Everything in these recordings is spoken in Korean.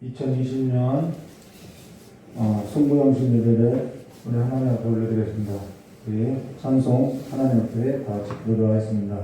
2020년 성부영신 예배를 우리 하나님 앞에 올려드리겠습니다. 우리 찬송 하나님 앞에 다 같이 부르겠습니다.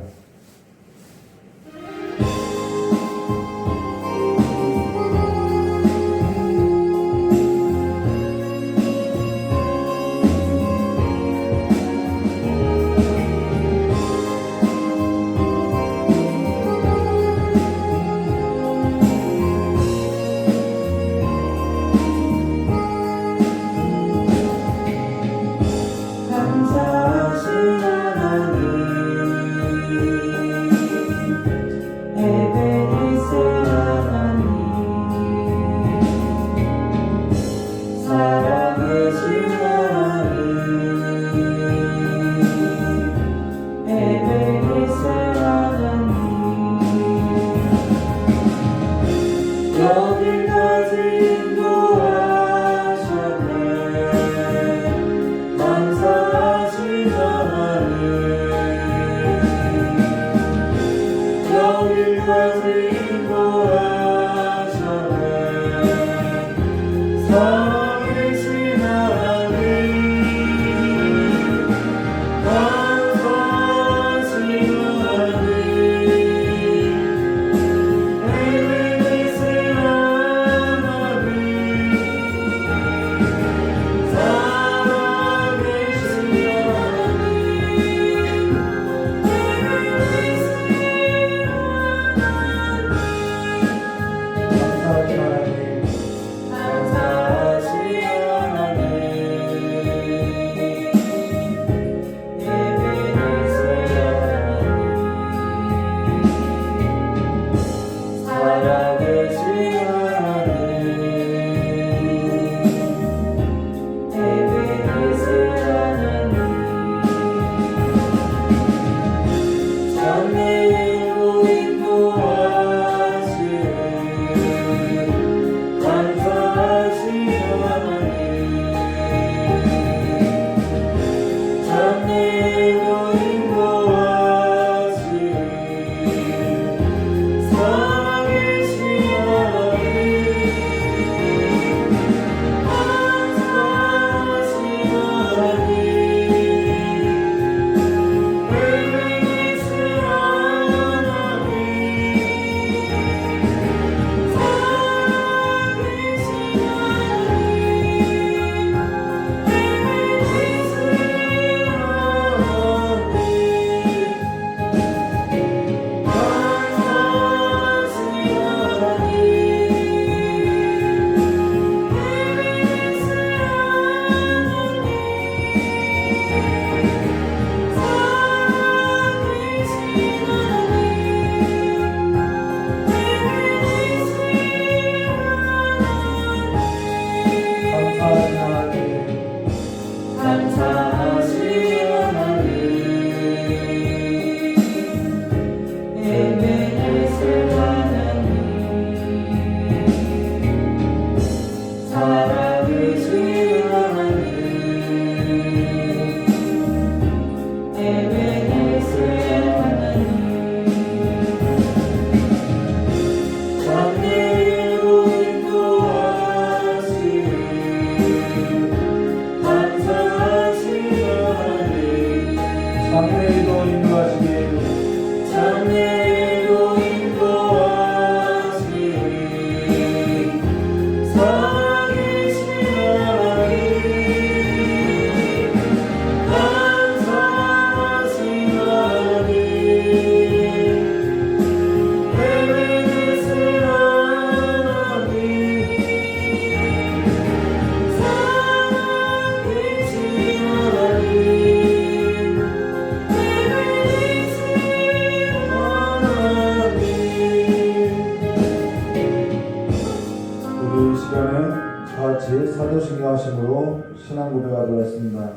사도신경하심으로 신앙 고백하도록 하겠습니다.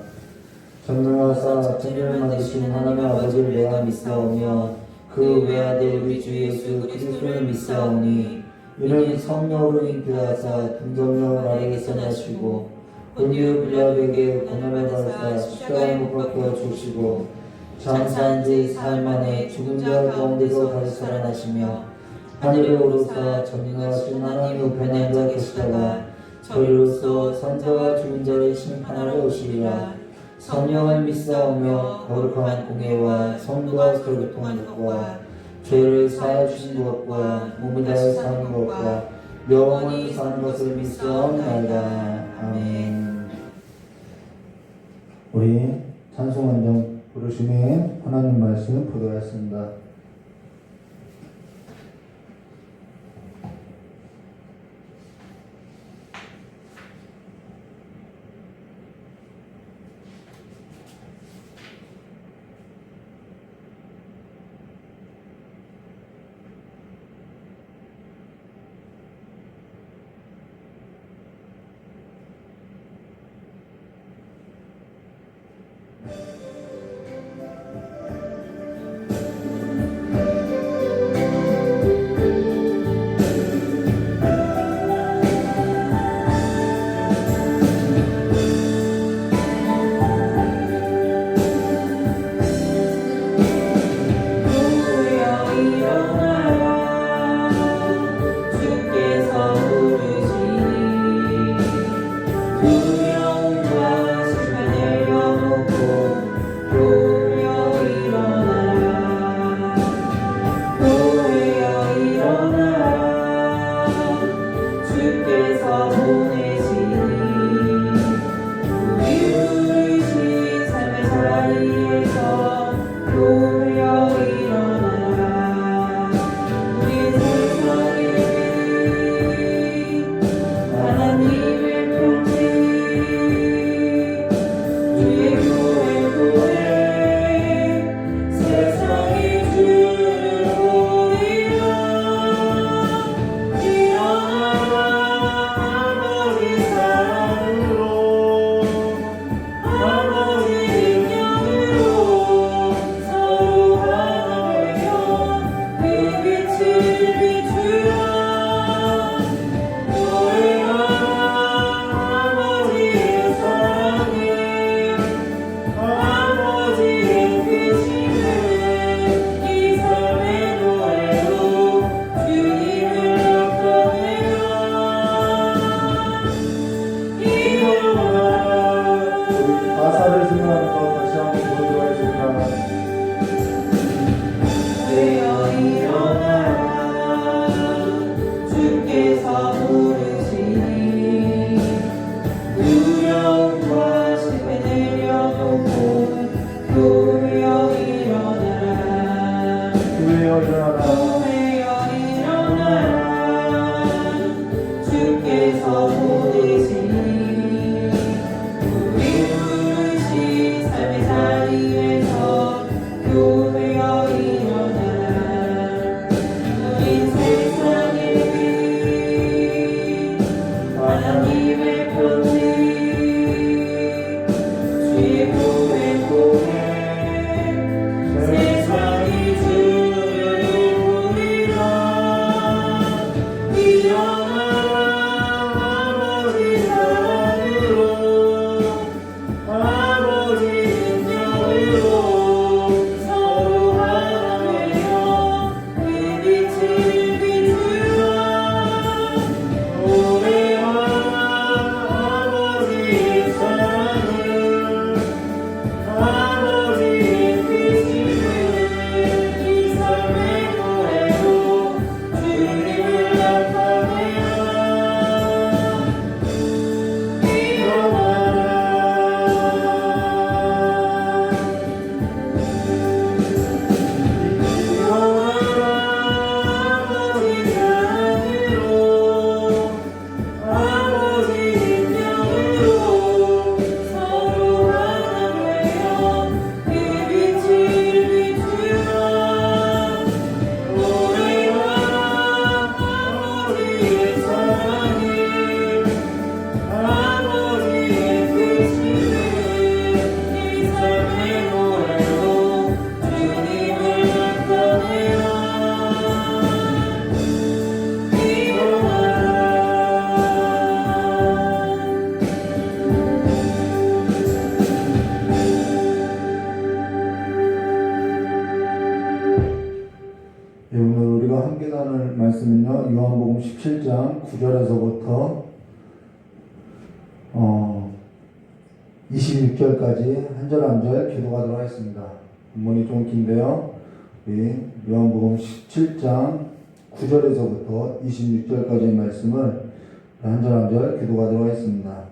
전능하사 천지를 만드신 하나님의 아버지를 내가 믿사오며 그 외아들 우리 주 예수 그리스도를 믿사오니 이는 성령으로 잉태하사 동정녀 나에게서 나시고 본디오 빌라도에게 고난을 받으사 십자가에 못 박혀 죽으시고 장사한 지 사흘 만에 죽은 자 가운데서 다시 살아나시며 하늘에 오르사 전능하신 하나님 우편에 앉아 계시다가 저리로서 선자와 죽은 자를 심판하러 오시리라. 성령을 믿사오며 거룩한 공예와 성도와 교통한 것과 죄를 사하여 주신 것과 몸을 다해 사는 것과 영원히 사는 것을 믿사옵나이다. 아멘. 우리 찬송한장 부르심에 하나님 말씀 보도하였습니다. 9절에서부터 26절까지 한 절 한 절 기도하도록 하겠습니다. 본문이 좀 긴데요. 우리 요한복음 17장 9절에서부터 26절까지의 말씀을 한 절 한 절 기도하도록 하겠습니다.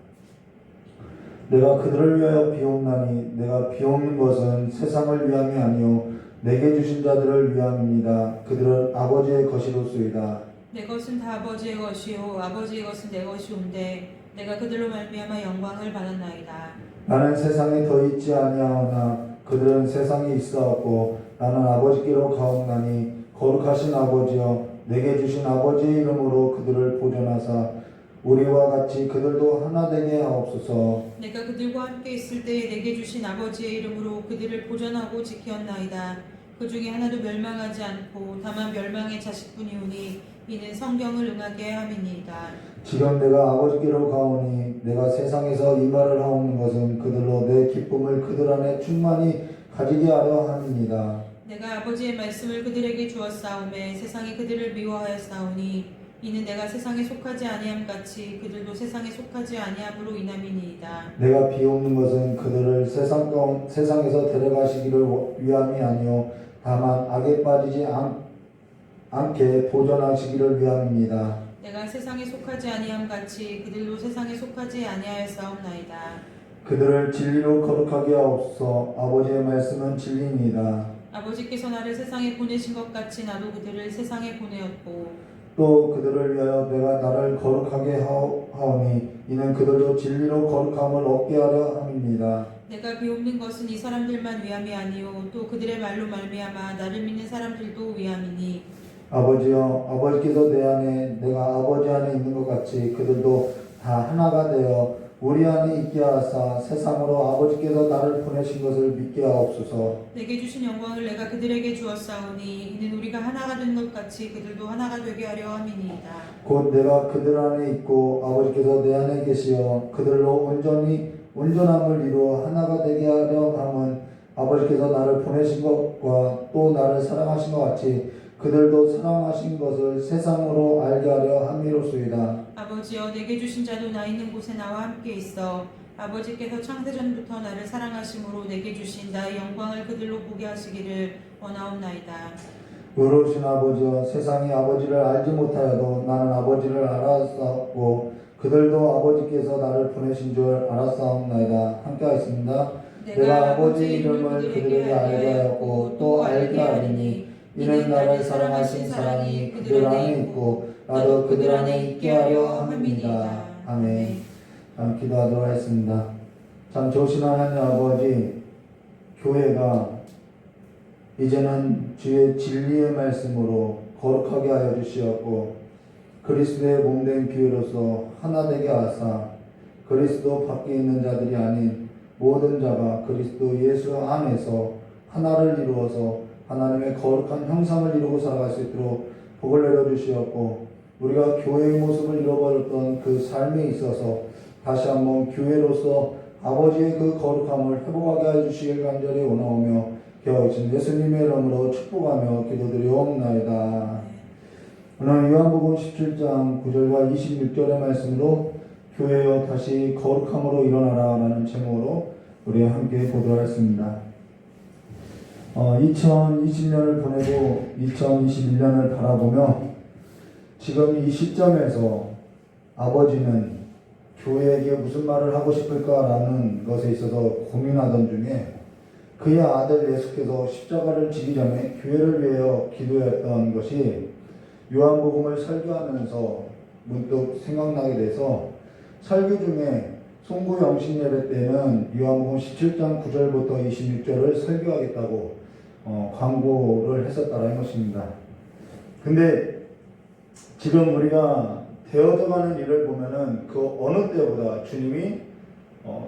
내가 그들을 위하여 비옵나니 내가 비옵는 것은 세상을 위함이 아니요 내게 주신 자들을 위함입니다. 그들은 아버지의 것이로소이다. 내 것은 다 아버지의 것이요 아버지의 것은 내 것이온데 내가 그들로 말미암아 영광을 받았나이다. 나는 세상에 더 있지 아니하오나 그들은 세상에 있사옵고 나는 아버지께로 가옵나니 거룩하신 아버지여 내게 주신 아버지의 이름으로 그들을 보존하사 우리와 같이 그들도 하나 되게 하옵소서. 내가 그들과 함께 있을 때에 내게 주신 아버지의 이름으로 그들을 보존하고 지켰나이다. 그 중에 하나도 멸망하지 않고 다만 멸망의 자식뿐이오니 이는 성경을 응하게 함이니이다. 지금 내가 아버지께로 가오니 내가 세상에서 이 말을 하옵는 것은 그들로 내 기쁨을 그들 안에 충만히 가지게 하려 함이니이다. 내가 아버지의 말씀을 그들에게 주었사오매 세상이 그들을 미워하였사오니 이는 내가 세상에 속하지 아니함 같이 그들도 세상에 속하지 아니함으로 인함이니이다. 내가 비옵는 것은 그들을 세상에서 데려가시기를 위함이 아니요 다만 악에 빠지지 않게 보존하시기를 위함입니다. 내가 세상에 속하지 아니함 같이 그들도 세상에 속하지 아니하였사옵나이다. 그들을 진리로 거룩하게 하옵소서. 아버지의 말씀은 진리입니다. 아버지께서 나를 세상에 보내신 것 같이 나도 그들을 세상에 보내었고 또 그들을 위하여 내가 나를 거룩하게 하오니 이는 그들도 진리로 거룩함을 얻게 하려 함입니다. 내가 비옵는 것은 이 사람들만 위함이 아니요 또 그들의 말로 말미암아 나를 믿는 사람들도 위함이니 아버지여 아버지께서 내 안에 내가 아버지 안에 있는 것 같이 그들도 다 하나가 되어 우리 안에 있게 하사 세상으로 아버지께서 나를 보내신 것을 믿게 하옵소서. 내게 주신 영광을 내가 그들에게 주었사오니 이는 우리가 하나가 된 것 같이 그들도 하나가 되게 하려 함이니이다. 곧 내가 그들 안에 있고 아버지께서 내 안에 계시어 그들로 온전함을 이루어 하나가 되게 하려 함은 아버지께서 나를 보내신 것과 또 나를 사랑하신 것 같이 그들도 사랑하신 것을 세상으로 알게 하려 함이로소이다. 아버지여 내게 주신 자도 나 있는 곳에 나와 함께 있어 아버지께서 창세전부터 나를 사랑하심으로 내게 주신 나의 영광을 그들로 보게 하시기를 원하옵나이다. 의로우신 아버지여 세상이 아버지를 알지 못하여도 나는 아버지를 알았사옵고 그들도 아버지께서 나를 보내신 줄 알았사옵나이다. 함께 하겠습니다. 내가 아버지의 이름을 그들에게 알게 하였고 또 알게 하리니 이는 나를 사랑하신 사랑이 그들 안에 있고 나도 그들 안에 있게 하려 함입니다. 아멘. 기도하도록 하겠습니다. 참 좋으신 하나님 아버지, 교회가 이제는 주의 진리의 말씀으로 거룩하게 하여 주시었고 그리스도의 몸된 교회로서 하나 되게 하사 그리스도 밖에 있는 자들이 아닌 모든 자가 그리스도 예수 안에서 하나를 이루어서 하나님의 거룩한 형상을 이루고 살아갈 수 있도록 복을 내려주시었고 우리가 교회의 모습을 잃어버렸던 그 삶에 있어서 다시 한번 교회로서 아버지의 그 거룩함을 회복하게 해주시길 간절히 원하오며 기억하신 예수님의 이름으로 축복하며 기도드리옵나이다. 오늘 요한복음 17장 9절과 26절의 말씀으로 교회여 다시 거룩함으로 일어나라 라는 제목으로 우리 함께 보도록 하겠습니다. 2020년을 보내고 2021년을 바라보며 지금 이 시점에서 아버지는 교회에게 무슨 말을 하고 싶을까라는 것에 있어서 고민하던 중에 그의 아들 예수께서 십자가를 지기 전에 교회를 위하여 기도했던 것이 요한복음을 설교하면서 문득 생각나게 돼서 설교 중에 송구 영신 예배 때는 요한복음 17장 9절부터 26절을 설교하겠다고 광고를 했었다라는 것입니다. 근데 지금 우리가 되어져가는 일을 보면은 그 어느 때보다 주님이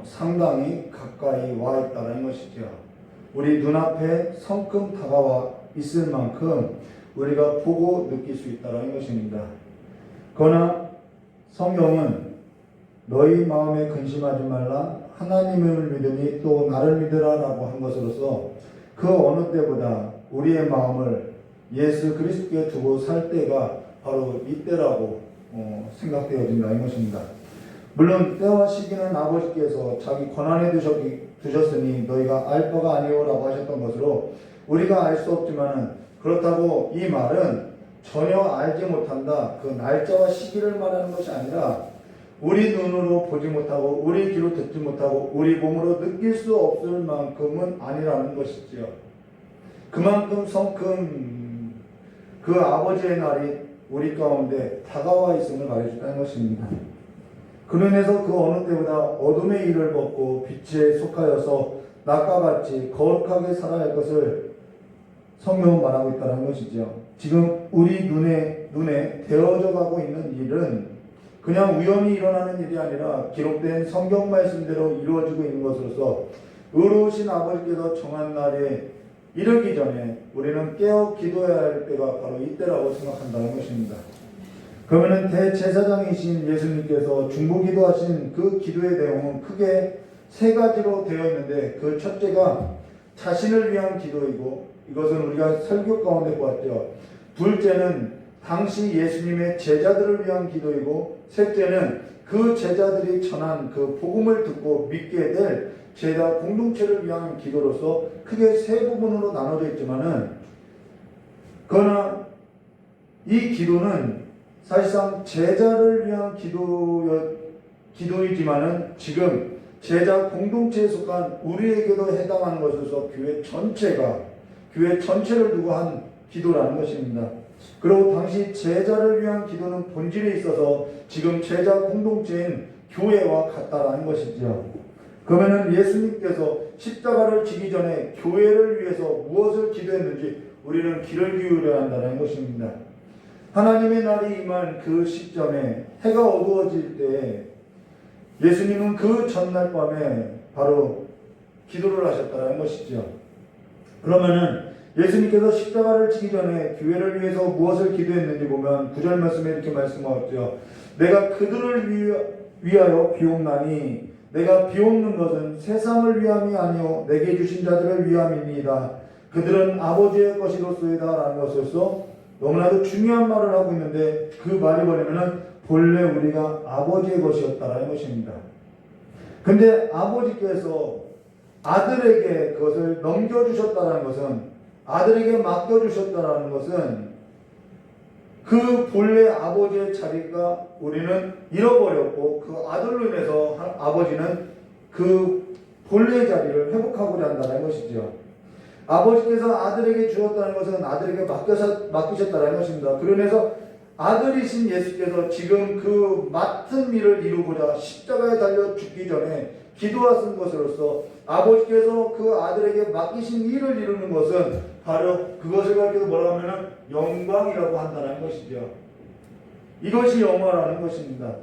상당히 가까이 와 있다는 것이죠. 우리 눈앞에 성큼 다가와 있을 만큼 우리가 보고 느낄 수 있다는 것입니다. 그러나 성경은 너희 마음에 근심하지 말라 하나님을 믿으니 또 나를 믿으라 라고 한 것으로서 그 어느 때보다 우리의 마음을 예수 그리스도께 두고 살 때가 바로 이때라고 생각되어진다는 것입니다. 물론 때와 시기는 아버지께서 자기 권한에 두셨으니 너희가 알 바가 아니오라고 하셨던 것으로 우리가 알 수 없지만은, 그렇다고 이 말은 전혀 알지 못한다, 그 날짜와 시기를 말하는 것이 아니라 우리 눈으로 보지 못하고 우리 귀로 듣지 못하고 우리 몸으로 느낄 수 없을 만큼은 아니라는 것이지요. 그만큼 성큼 그 아버지의 날이 우리 가운데 다가와 있음을 말해준다는 것입니다. 그로 인해서 그 어느 때보다 어둠의 일을 벗고 빛에 속하여서 낮과 같이 거룩하게 살아야 할 것을 성경은 말하고 있다는 것이죠. 지금 우리 눈에 되어져 가고 있는 일은 그냥 우연히 일어나는 일이 아니라 기록된 성경 말씀대로 이루어지고 있는 것으로서 의로우신 아버지께서 정한 날에 이르기 전에 우리는 깨어 기도해야 할 때가 바로 이때라고 생각한다는 것입니다. 그러면 대제사장이신 예수님께서 중보기도하신 그 기도의 내용은 크게 세 가지로 되어 있는데, 그 첫째가 자신을 위한 기도이고, 이것은 우리가 설교 가운데 보았죠. 둘째는 당시 예수님의 제자들을 위한 기도이고, 셋째는 그 제자들이 전한 그 복음을 듣고 믿게 될 제자 공동체를 위한 기도로서 크게 세 부분으로 나눠져 있지만은, 그러나 이 기도는 사실상 제자를 위한 기도이지만은 지금 제자 공동체에 속한 우리에게도 해당하는 것으로서 교회 전체를 두고 한 기도라는 것입니다. 그리고 당시 제자를 위한 기도는 본질에 있어서 지금 제자 공동체인 교회와 같다라는 것이죠. 그러면은 예수님께서 십자가를 지기 전에 교회를 위해서 무엇을 기도했는지 우리는 귀를 기울여야 한다는 것입니다. 하나님의 날이 임한 그 시점에 해가 어두워질 때 예수님은 그 전날 밤에 바로 기도를 하셨다는 것이죠. 그러면은 예수님께서 십자가를 지기 전에 교회를 위해서 무엇을 기도했는지 보면 9절 말씀에 이렇게 말씀하셨죠. 내가 그들을 위하여 비옵나니 내가 비옵는 것은 세상을 위함이 아니요 내게 주신 자들을 위함이니이다. 그들은 아버지의 것이로소이다 라는 것으로서 너무나도 중요한 말을 하고 있는데, 그 말이 뭐냐면은 본래 우리가 아버지의 것이었다라는 것입니다. 근데 아버지께서 아들에게 그것을 넘겨주셨다는 것은, 아들에게 맡겨주셨다는 것은 그 본래 아버지의 자리가 우리는 잃어버렸고, 그 아들로 인해서 아버지는 그 본래의 자리를 회복하고자 한다는 것이죠. 아버지께서 아들에게 주었다는 것은 아들에게 맡기셨다는 것입니다. 그러면서 아들이신 예수께서 지금 그 맡은 일을 이루고자 십자가에 달려 죽기 전에 기도하신 것으로서 아버지께서 그 아들에게 맡기신 일을 이루는 것은 바로 그것을 가리켜서 뭐라고 하면 영광이라고 한다는 것이죠. 이것이 영화라는 것입니다.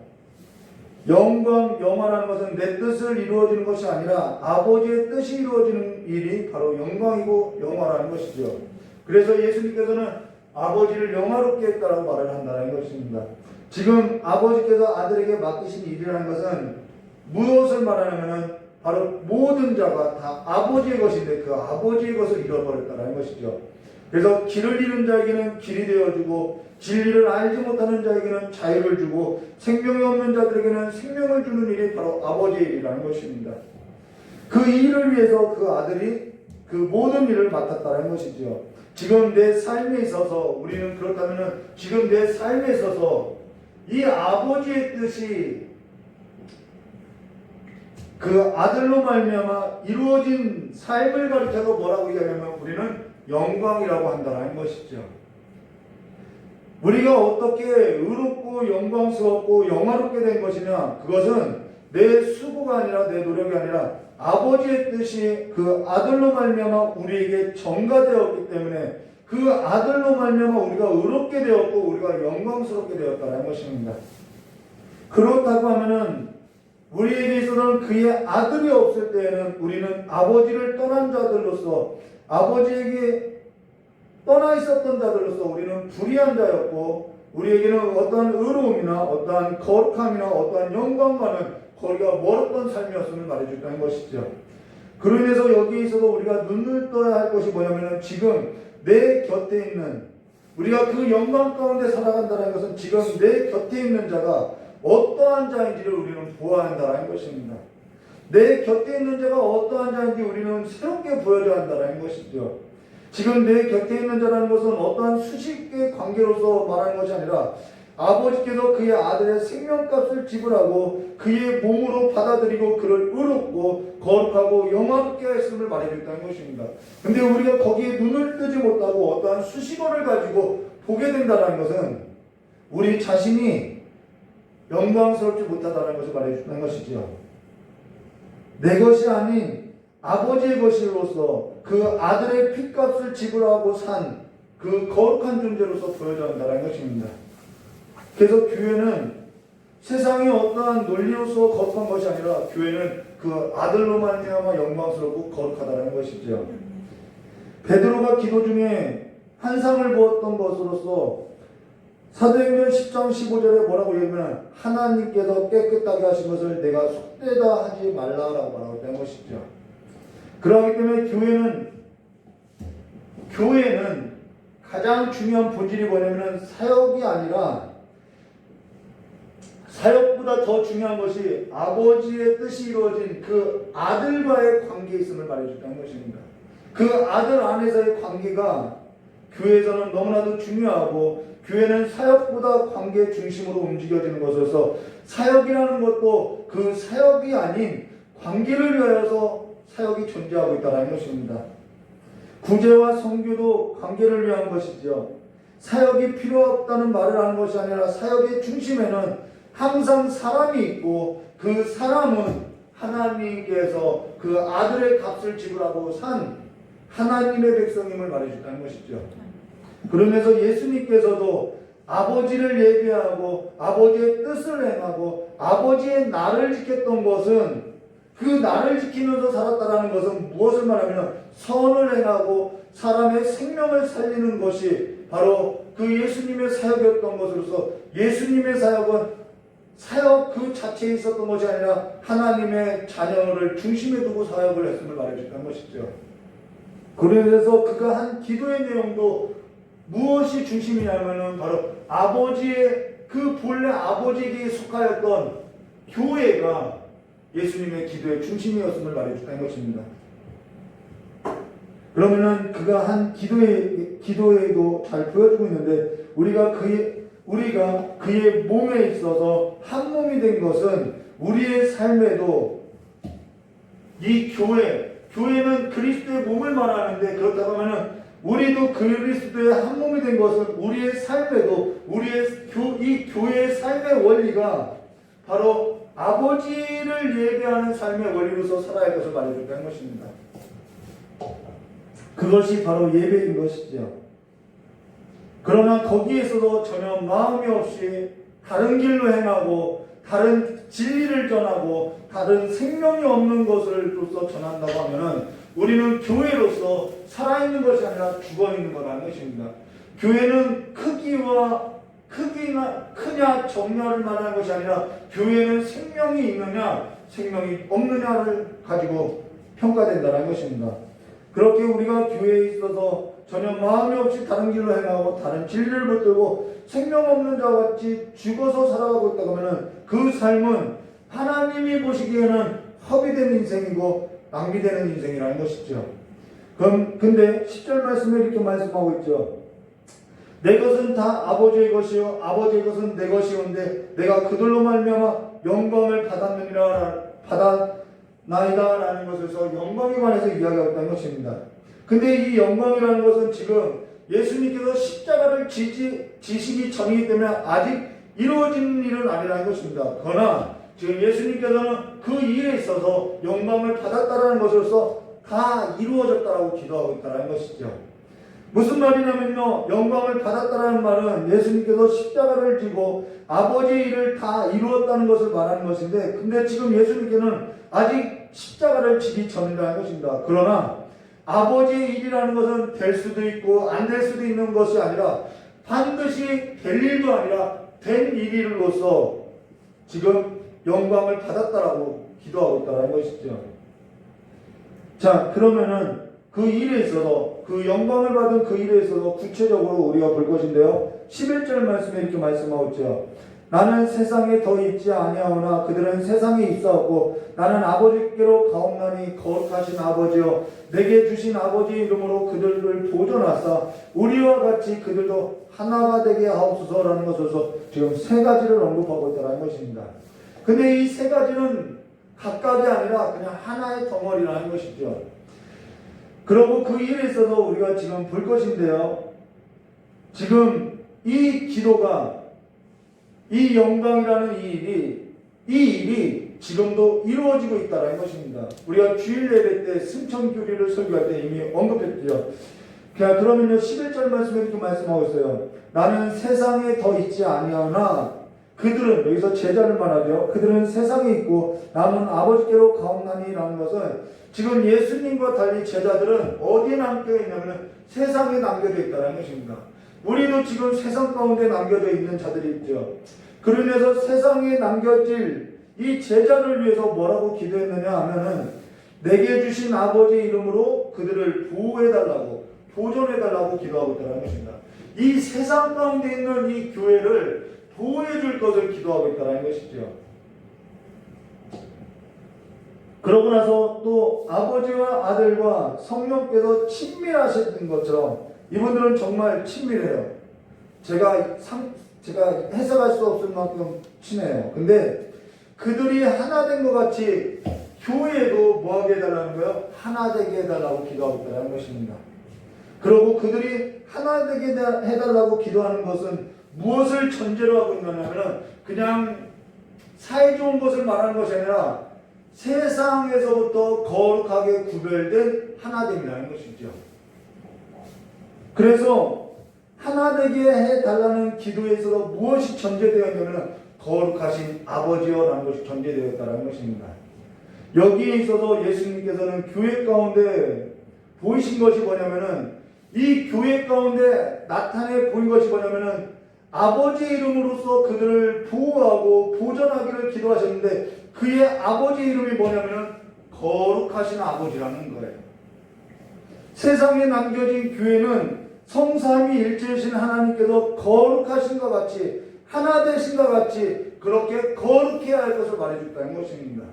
영화라는 것은 내 뜻을 이루어지는 것이 아니라 아버지의 뜻이 이루어지는 일이 바로 영광이고 영화라는 것이죠. 그래서 예수님께서는 아버지를 영화롭게 했다라고 말을 한다는 것입니다. 지금 아버지께서 아들에게 맡기신 일이라는 것은 무엇을 말하냐면 바로 모든 자가 다 아버지의 것인데 그 아버지의 것을 잃어버렸다는 것이죠. 그래서 길을 잃은 자에게는 길이 되어주고 진리를 알지 못하는 자에게는 자유를 주고 생명이 없는 자들에게는 생명을 주는 일이 바로 아버지의 일이라는 것입니다. 그 일을 위해서 그 아들이 그 모든 일을 맡았다는 것이죠. 지금 내 삶에 있어서 우리는 그렇다면 지금 내 삶에 있어서 이 아버지의 뜻이 그 아들로 말미암아 이루어진 삶을 가리켜서 뭐라고 이야기하면 우리는 영광이라고 한다는 것이죠. 우리가 어떻게 의롭고 영광스럽고 영화롭게 된 것이냐, 그것은 내 수고가 아니라 내 노력이 아니라 아버지의 뜻이 그 아들로 말미암아 우리에게 전가되었기 때문에 그 아들로 말미암아 우리가 의롭게 되었고 우리가 영광스럽게 되었다는 것입니다. 그렇다고 하면은 우리에게 있어서는 그의 아들이 없을 때에는 우리는 아버지를 떠난 자들로서 아버지에게 떠나 있었던 자들로서 우리는 불의한 자였고 우리에게는 어떠한 의로움이나 어떠한 거룩함이나 어떠한 영광과는 거리가 멀었던 삶이었음을 말해준다는 것이죠. 그로 인해서 여기에 있어서 우리가 눈을 떠야 할 것이 뭐냐면 지금 내 곁에 있는 우리가 그 영광 가운데 살아간다는 것은 지금 내 곁에 있는 자가 어떠한 자인지를 우리는 보아야 한다는 것입니다. 내 곁에 있는 자가 어떠한 자인지 우리는 새롭게 보여줘야 한다는 것이죠. 지금 내 곁에 있는 자라는 것은 어떠한 수식의 관계로서 말하는 것이 아니라 아버지께서 그의 아들의 생명값을 지불하고 그의 몸으로 받아들이고 그를 의롭고 거룩하고 영화롭게 하였음을 말해줬다는 것입니다. 근데 우리가 거기에 눈을 뜨지 못하고 어떠한 수식어를 가지고 보게 된다는 것은 우리 자신이 영광스럽지 못하다는 것을 말해주는 것이지요. 내 것이 아닌 아버지의 것으로서 그 아들의 핏값을 지불하고 산 그 거룩한 존재로서 보여져야 한다는 것입니다. 그래서 교회는 세상의 어떠한 논리로서 거룩한 것이 아니라 교회는 그 아들로 말미암아 영광스럽고 거룩하다는 것이죠. 베드로가 기도 중에 환상을 보았던 것으로서 사도행전 10장 15절에 뭐라고 얘기하면 하나님께서 깨끗하게 하신 것을 내가 속되다 하지 말라라고 말하고 있다는 것이죠. 그렇기 때문에 교회는 가장 중요한 본질이 뭐냐면 사역이 아니라 사역보다 더 중요한 것이 아버지의 뜻이 이루어진 그 아들과의 관계에 있음을 말해준다는 것입니다. 그 아들 안에서의 관계가 교회에서는 너무나도 중요하고 교회는 사역보다 관계 중심으로 움직여지는 것으로서 사역이라는 것도 그 사역이 아닌 관계를 위하여서 사역이 존재하고 있다는 것입니다. 구제와 선교도 관계를 위한 것이죠. 사역이 필요 없다는 말을 하는 것이 아니라 사역의 중심에는 항상 사람이 있고 그 사람은 하나님께서 그 아들의 값을 지불하고 산 하나님의 백성임을 말해준다는 것이죠. 그러면서 예수님께서도 아버지를 예배하고 아버지의 뜻을 행하고 아버지의 나를 지켰던 것은 그 나를 지키면서 살았다는 것은 무엇을 말하면 선을 행하고 사람의 생명을 살리는 것이 바로 그 예수님의 사역이었던 것으로서 예수님의 사역은 사역 그 자체에 있었던 것이 아니라 하나님의 자녀를 중심에 두고 사역을 했음을 말해주는 것이죠. 그래서 그가 한 기도의 내용도 무엇이 중심이냐면은 바로 아버지의 그 본래 아버지에게 속하였던 교회가 예수님의 기도의 중심이었음을 말해주는 것입니다. 그러면은 그가 한 기도에도 잘 보여주고 있는데 우리가 그의 몸에 있어서 한 몸이 된 것은 우리의 삶에도 이 교회는 그리스도의 몸을 말하는데 그렇다고 하면은 우리도 그리스도의 한 몸이 된 것은 우리의 삶에도 이 교회의 삶의 원리가 바로 아버지를 예배하는 삶의 원리로서 살아야 할 것을 말해준다는 것입니다. 그것이 바로 예배인 것이죠. 그러나 거기에서도 전혀 마음이 없이 다른 길로 행하고 다른 진리를 전하고 다른 생명이 없는 것을 또서 전한다고 하면은 우리는 교회로서 살아있는 것이 아니라 죽어있는 거라는 것입니다. 교회는 크냐 정렬을 말하는 것이 아니라 교회는 생명이 있느냐 생명이 없느냐를 가지고 평가된다는 것입니다. 그렇게 우리가 교회에 있어서 전혀 마음이 없이 다른 길로 행하고 다른 진리를 붙들고 생명 없는 자와 같이 죽어서 살아가고 있다고 하면 그 삶은 하나님이 보시기에는 허비된 인생이고 낭비되는 인생이라는 것이죠. 근데 10절 말씀에 이렇게 말씀하고 있죠. 내 것은 다 아버지의 것이요 아버지의 것은 내 것이온데 내가 그들로 말미암아 영광을 받았나이다라는 것에서 영광에 관해서 이야기하고 있다는 것입니다. 근데 이 영광이라는 것은 지금 예수님께서 십자가를 지시기 전이기 때문에 아직 이루어진 일은 아니라는 것입니다. 그러나 지금 예수님께서는 그 일에 있어서 영광을 받았다라는 것으로서 다 이루어졌다라고 기도하고 있다는 것이죠. 무슨 말이냐면요, 영광을 받았다라는 말은 예수님께서 십자가를 지고 아버지의 일을 다 이루었다는 것을 말하는 것인데, 근데 지금 예수님께서는 아직 십자가를 지기 전이라는 것입니다. 그러나 아버지의 일이라는 것은 될 수도 있고 안 될 수도 있는 것이 아니라 반드시 될 일도 아니라 된 일로서 지금 영광을 받았다라고 기도하고 있다는 것이죠. 자, 그러면은 그 일에 있어서 그 영광을 받은 그 일에 있어서 구체적으로 우리가 볼 것인데요. 11절 말씀에 이렇게 말씀하고 있죠. 나는 세상에 더 있지 아니하오나 그들은 세상에 있사옵고 나는 아버지께로 가옵나니 거룩하신 아버지여 내게 주신 아버지 이름으로 그들을 보존하사 우리와 같이 그들도 하나가 되게 하옵소서라는 것으로서 지금 세 가지를 언급하고 있다는 것입니다. 근데 이 세 가지는 각각이 아니라 그냥 하나의 덩어리라는 것이죠. 그리고 그 일에 있어서 우리가 지금 볼 것인데요. 지금 이 기도가 이 영광이라는 이 일이 지금도 이루어지고 있다는 것입니다. 우리가 주일 예배 때 승천교리를 설교할 때 이미 언급했죠. 그러면요 11절 말씀에 이렇게 말씀하고 있어요. 나는 세상에 더 있지 아니하나 그들은 여기서 제자를 말하죠. 그들은 세상에 있고 나는 아버지께로 가옵나니라는 것은 지금 예수님과 달리 제자들은 어디에 남겨 있냐면 세상에 남겨져 있다는 것입니다. 우리도 지금 세상 가운데 남겨져 있는 자들이 있죠. 그로 인해서 세상에 남겨질 이 제자를 위해서 뭐라고 기도했느냐 하면은 내게 주신 아버지 이름으로 그들을 보호해달라고 보존해달라고 기도하고 있다는 것입니다. 이 세상 가운데 있는 이 교회를 보호해줄 것을 기도하고 있다는 것이죠. 그러고 나서 또 아버지와 아들과 성령께서 친밀하신 것처럼 이분들은 정말 친밀해요. 제가 해석할 수 없을 만큼 친해요. 근데 그들이 하나 된 것 같이 교회도 뭐하게 해달라는 거예요? 하나 되게 해달라고 기도하고 있다는 것입니다. 그리고 그들이 하나 되게 해달라고 기도하는 것은 무엇을 전제로 하고 있느냐면 그냥 사이좋은 것을 말하는 것이 아니라 세상에서부터 거룩하게 구별된 하나됨이라는 것이죠. 그래서 하나되게 해달라는 기도에 있어서 무엇이 전제되어 있냐면 거룩하신 아버지여라는 것이 전제되어 있다는 것입니다. 여기에 있어서 예수님께서는 교회 가운데 보이신 것이 뭐냐면은 이 교회 가운데 나타내 보인 것이 뭐냐면은 아버지 이름으로서 그들을 보호하고 보존하기를 기도하셨는데 그의 아버지 이름이 뭐냐면은 거룩하신 아버지라는 거예요. 세상에 남겨진 교회는 성삼위 일체이신 하나님께서 거룩하신 것 같이 하나 되신 것 같이 그렇게 거룩해야 할 것을 말해줬다는 것입니다.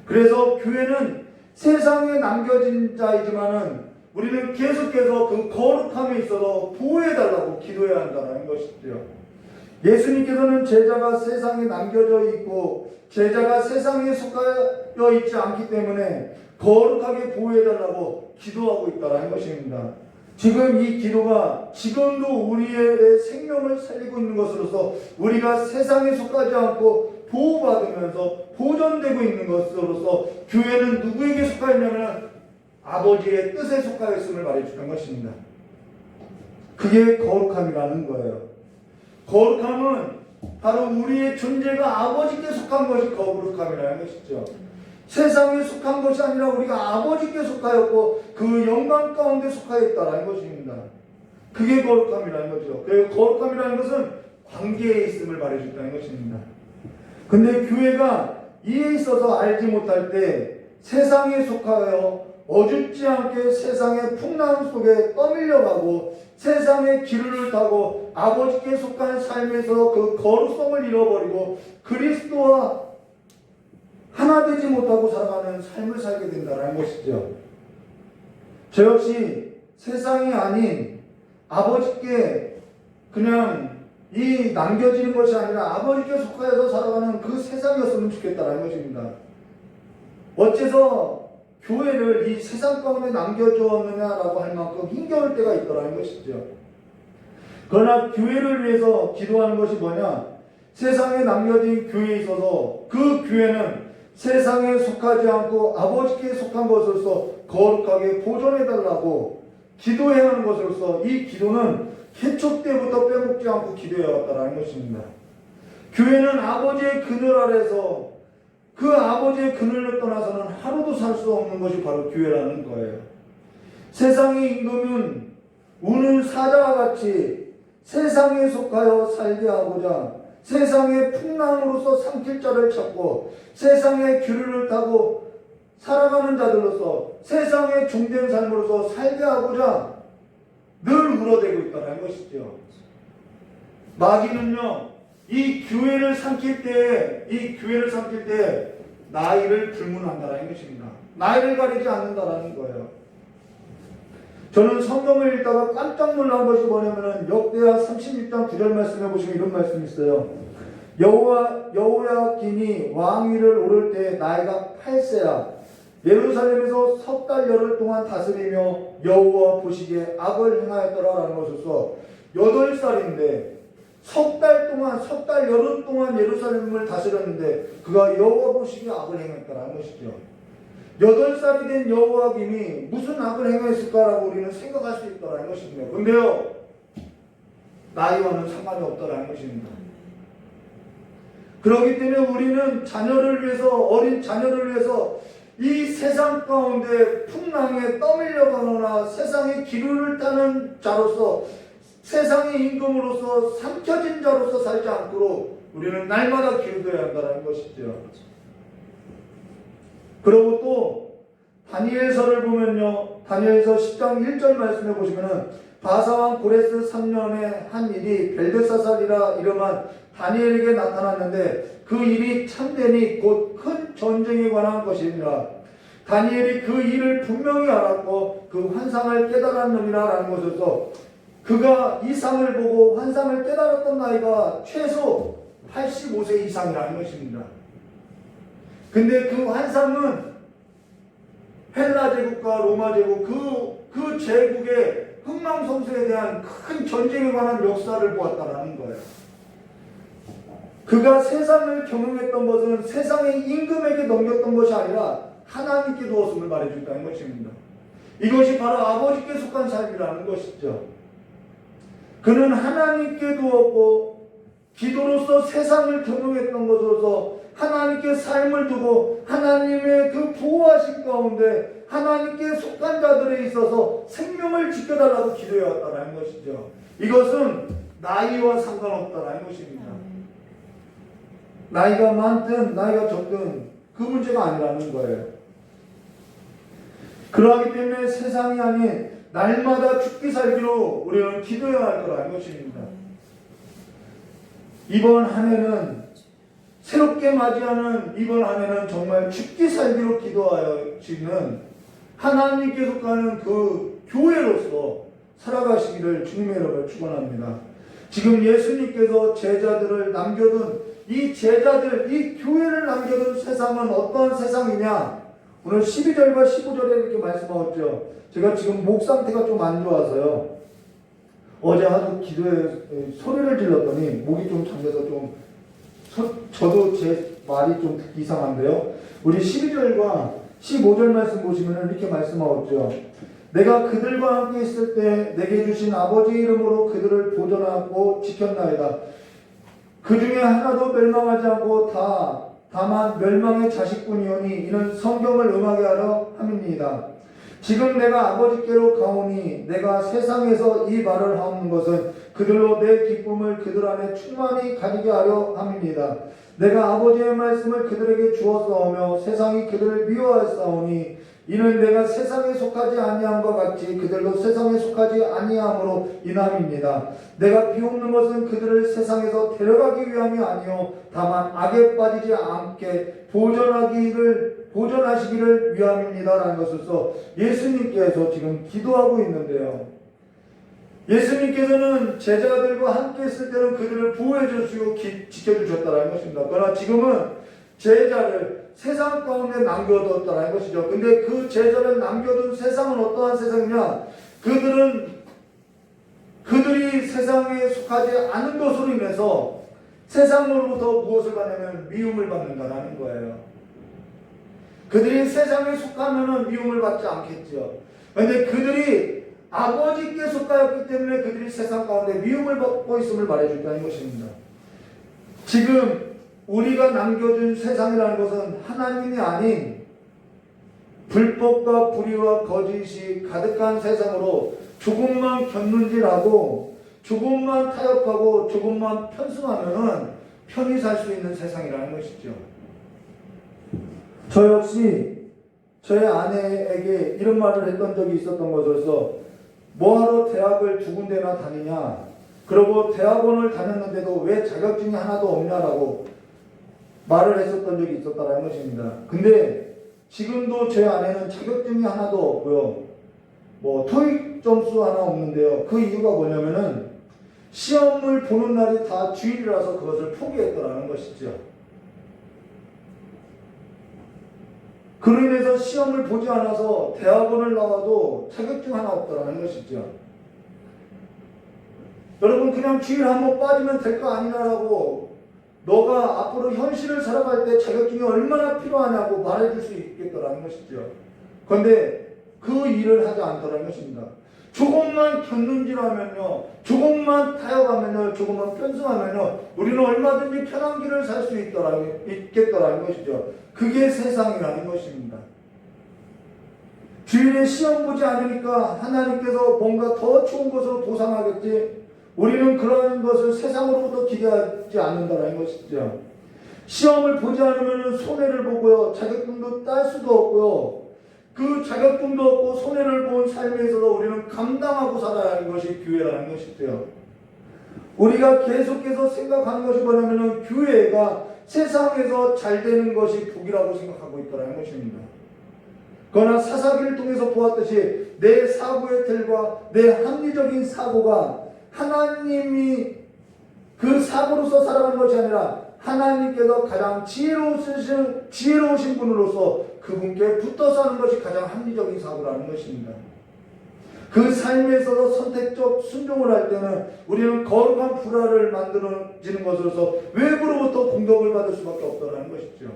그래서 교회는 세상에 남겨진 자이지만은 우리는 계속해서 그 거룩함에 있어서 보호해달라고 기도해야 한다는 것이죠. 예수님께서는 제자가 세상에 남겨져 있고 제자가 세상에 속하여 있지 않기 때문에 거룩하게 보호해달라고 기도하고 있다는 것입니다. 지금 이 기도가 지금도 우리의 생명을 살리고 있는 것으로서 우리가 세상에 속하지 않고 보호받으면서 보존되고 있는 것으로서 교회는 누구에게 속하여 있냐면 아버지의 뜻에 속하여 있음을 말해주는 것입니다. 그게 거룩함이라는 거예요. 거룩함은 바로 우리의 존재가 아버지께 속한 것이 거룩함이라는 것이죠. 세상에 속한 것이 아니라 우리가 아버지께 속하였고 그 영광 가운데 속하여 있다는 것입니다. 그게 거룩함이라는 거죠. 그리고 거룩함이라는 것은 관계에 있음을 말해준다는 것입니다. 근데 교회가 이에 있어서 알지 못할 때 세상에 속하여 어줍지 않게 세상의 풍랑 속에 떠밀려가고 세상의 기류를 타고 아버지께 속한 삶에서 그 거룩성을 잃어버리고 그리스도와 하나 되지 못하고 살아가는 삶을 살게 된다는 것이죠. 저 역시 세상이 아닌 아버지께 그냥 이 남겨지는 것이 아니라 아버지께 속하여서 살아가는 그 세상이었으면 좋겠다는 것입니다. 어째서 교회를 이 세상 가운데 남겨주었느냐라고 할 만큼 힘겨울 때가 있더라는 것이죠. 그러나 교회를 위해서 기도하는 것이 뭐냐? 세상에 남겨진 교회에 있어서 그 교회는 세상에 속하지 않고 아버지께 속한 것으로서 거룩하게 보존해달라고 기도해야 하는 것으로서 이 기도는 개척 때부터 빼먹지 않고 기도해왔다는 것입니다. 교회는 아버지의 그늘 아래서 그 아버지의 그늘을 떠나서는 하루도 살 수 없는 것이 바로 교회라는 거예요. 세상의 임금은 우는 사자와 같이 세상에 속하여 살게 하고자 세상의 풍랑으로서 삼킬 자를 찾고 세상의 기류를 타고 살아가는 자들로서 세상의 종된 삶으로서 살게 하고자 늘 울어대고 있다는 것이죠. 마귀는요, 이 교회를 삼킬 때 나이를 불문한다는 것입니다. 나이를 가리지 않는다라는 거예요. 저는 성경을 읽다가 깜짝 놀란 것이 뭐냐면은 역대하 36장 9절 말씀해 보시면 이런 말씀이 있어요. 여호야긴이 왕위를 오를 때 나이가 8세야. 예루살렘에서 석 달 열흘 동안 다스리며 여호와 보시기에 악을 행하였더라라는 것으로서 8살인데 석 달 열흘 동안 예루살렘을 다스렸는데 그가 여호와 보시기에 악을 행했다라는 것이죠. 8살이 된 여호야김이 무슨 악을 행했을까라고 우리는 생각할 수 있다라는 것입니다. 근데요, 나이와는 상관이 없다라는 것입니다. 그렇기 때문에 우리는 어린 자녀를 위해서 이 세상 가운데 풍랑에 떠밀려가거나 세상의 기류를 타는 자로서, 세상의 임금으로서 삼켜진 자로서 살지 않도록 우리는 날마다 기도해야 한다는 것이죠. 그리고 또 다니엘서를 보면요, 다니엘서 10장 1절 말씀해 보시면은 바사왕 고레스 3년에 한 일이 벨드사살이라 이름한 다니엘에게 나타났는데 그 일이 참되니 곧 큰 전쟁에 관한 것이니라. 다니엘이 그 일을 분명히 알았고 그 환상을 깨달았느니라 라는 것에서 그가 이 상을 보고 환상을 깨달았던 나이가 최소 85세 이상이라는 것입니다. 근데 그 환상은 헬라 제국과 로마 제국 그 제국의 흥망성쇠에 대한 큰 전쟁에 관한 역사를 보았다라는 거예요. 그가 세상을 경영했던 것은 세상의 임금에게 넘겼던 것이 아니라 하나님께 두었음을 말해준다는 것입니다. 이것이 바로 아버지께 속한 삶이라는 것이죠. 그는 하나님께 두었고 기도로서 세상을 경영했던 것으로서 하나님께 삶을 두고 하나님의 그 보호하심 가운데 하나님께 속한 자들에 있어서 생명을 지켜달라고 기도해왔다는 것이죠. 이것은 나이와 상관없다는 것입니다. 나이가 많든 나이가 적든 그 문제가 아니라는 거예요. 그러하기 때문에 세상이 아닌 날마다 죽기 살기로 우리는 기도해야 할 거라는 것입니다. 이번 한 해는 새롭게 맞이하는 이번 한 해는 정말 죽기 살기로 기도하여지는 하나님께 속하는 그 교회로서 살아가시기를 주님의 이름으로 축원합니다. 지금 예수님께서 제자들을 남겨둔 이 교회를 남겨둔 세상은 어떠한 세상이냐? 오늘 12절과 15절에 이렇게 말씀하셨죠. 제가 지금 목 상태가 좀 안 좋아서요. 어제 하도 기도에 소리를 질렀더니 목이 좀 잠겨서 저도 제 말이 좀 듣기 이상한데요. 우리 12절과 15절 말씀 보시면 이렇게 말씀하셨죠. 내가 그들과 함께 있을 때 내게 주신 아버지의 이름으로 그들을 보존하고 지켰나이다. 그 중에 하나도 멸망하지 않고 다만 멸망의 자식뿐이오니 이는 성경을 응하게 하려 함입니다. 지금 내가 아버지께로 가오니 내가 세상에서 이 말을 하는 것은 그들로 내 기쁨을 그들 안에 충만히 가지게 하려 함입니다. 내가 아버지의 말씀을 그들에게 주었사오며 세상이 그들을 미워하였사오니 이는 내가 세상에 속하지 아니함과 같이 그들도 세상에 속하지 아니함으로 인함입니다. 내가 비옵는 것은 그들을 세상에서 데려가기 위함이 아니요 다만 악에 빠지지 않게 보존하시기를 위함입니다라는 것으로서 예수님께서 지금 기도하고 있는데요. 예수님께서는 제자들과 함께 있을 때는 그들을 보호해 주시고 지켜주셨다는 것입니다. 그러나 지금은 제자를 세상 가운데 남겨뒀다는 것이죠. 근데 그 제자를 남겨둔 세상은 어떠한 세상이냐? 그들이 세상에 속하지 않은 것으로 인해서 세상으로부터 무엇을 받냐면 미움을 받는다는 거예요. 그들이 세상에 속하면 미움을 받지 않겠죠. 그런데 그들이 아버지께 속하였기 때문에 그들이 세상 가운데 미움을 받고 있음을 말해준다는 것입니다. 지금 우리가 남겨준 세상이라는 것은 하나님이 아닌 불법과 불의와 거짓이 가득한 세상으로 조금만 곁눈질하고 조금만 타협하고 조금만 편승하면은 편히 살 수 있는 세상이라는 것이죠. 저 역시 저의 아내에게 이런 말을 했던 적이 있었던 것으로서 뭐하러 대학을 두 군데나 다니냐, 그리고 대학원을 다녔는데도 왜 자격증이 하나도 없냐라고 말을 했었던 적이 있었다는 것입니다. 근데 지금도 제 아내는 자격증이 하나도 없고요, 뭐 토익 점수 하나 없는데요. 그 이유가 뭐냐면은 시험을 보는 날이 다 주일이라서 그것을 포기했더라는 것이죠. 그로 인해서 시험을 보지 않아서 대학원을 나와도 자격증 하나 없더라는 것이죠. 여러분, 그냥 주일 한번 빠지면 될 거 아니냐라고, 너가 앞으로 현실을 살아갈 때 자격증이 얼마나 필요하냐고 말해줄 수 있겠더라는 것이죠. 그런데 그 일을 하지 않더라는 것입니다. 조금만 견눈질하면요, 조금만 타협하면요, 조금만 편승하면요, 우리는 얼마든지 편한 길을 살 수 있겠더라는 것이죠. 그게 세상이라는 것입니다. 주일에 시험 보지 않으니까 하나님께서 뭔가 더 좋은 것으로 보상하겠지, 우리는 그러한 것을 세상으로부터 기대하지 않는다는 것이죠. 시험을 보지 않으면 손해를 보고요, 자격증도 딸 수도 없고요, 그 자격증도 없고 손해를 본 삶에 있어서 우리는 감당하고 살아야 하는 것이 교회라는 것이죠. 우리가 계속해서 생각하는 것이 뭐냐면 교회가 세상에서 잘 되는 것이 복이라고 생각하고 있다는 것입니다. 그러나 사사기를 통해서 보았듯이 내 사고의 틀과 내 합리적인 사고가 하나님이 그 사고로서 살아가는 것이 아니라 하나님께서 가장 지혜로우신 분으로서 그분께 붙어서 하는 것이 가장 합리적인 사고라는 것입니다. 그 삶에 있어서 선택적 순종을 할 때는 우리는 거룩한 불화를 만들어지는 것으로서 외부로부터 공격을 받을 수밖에 없다는 것이죠.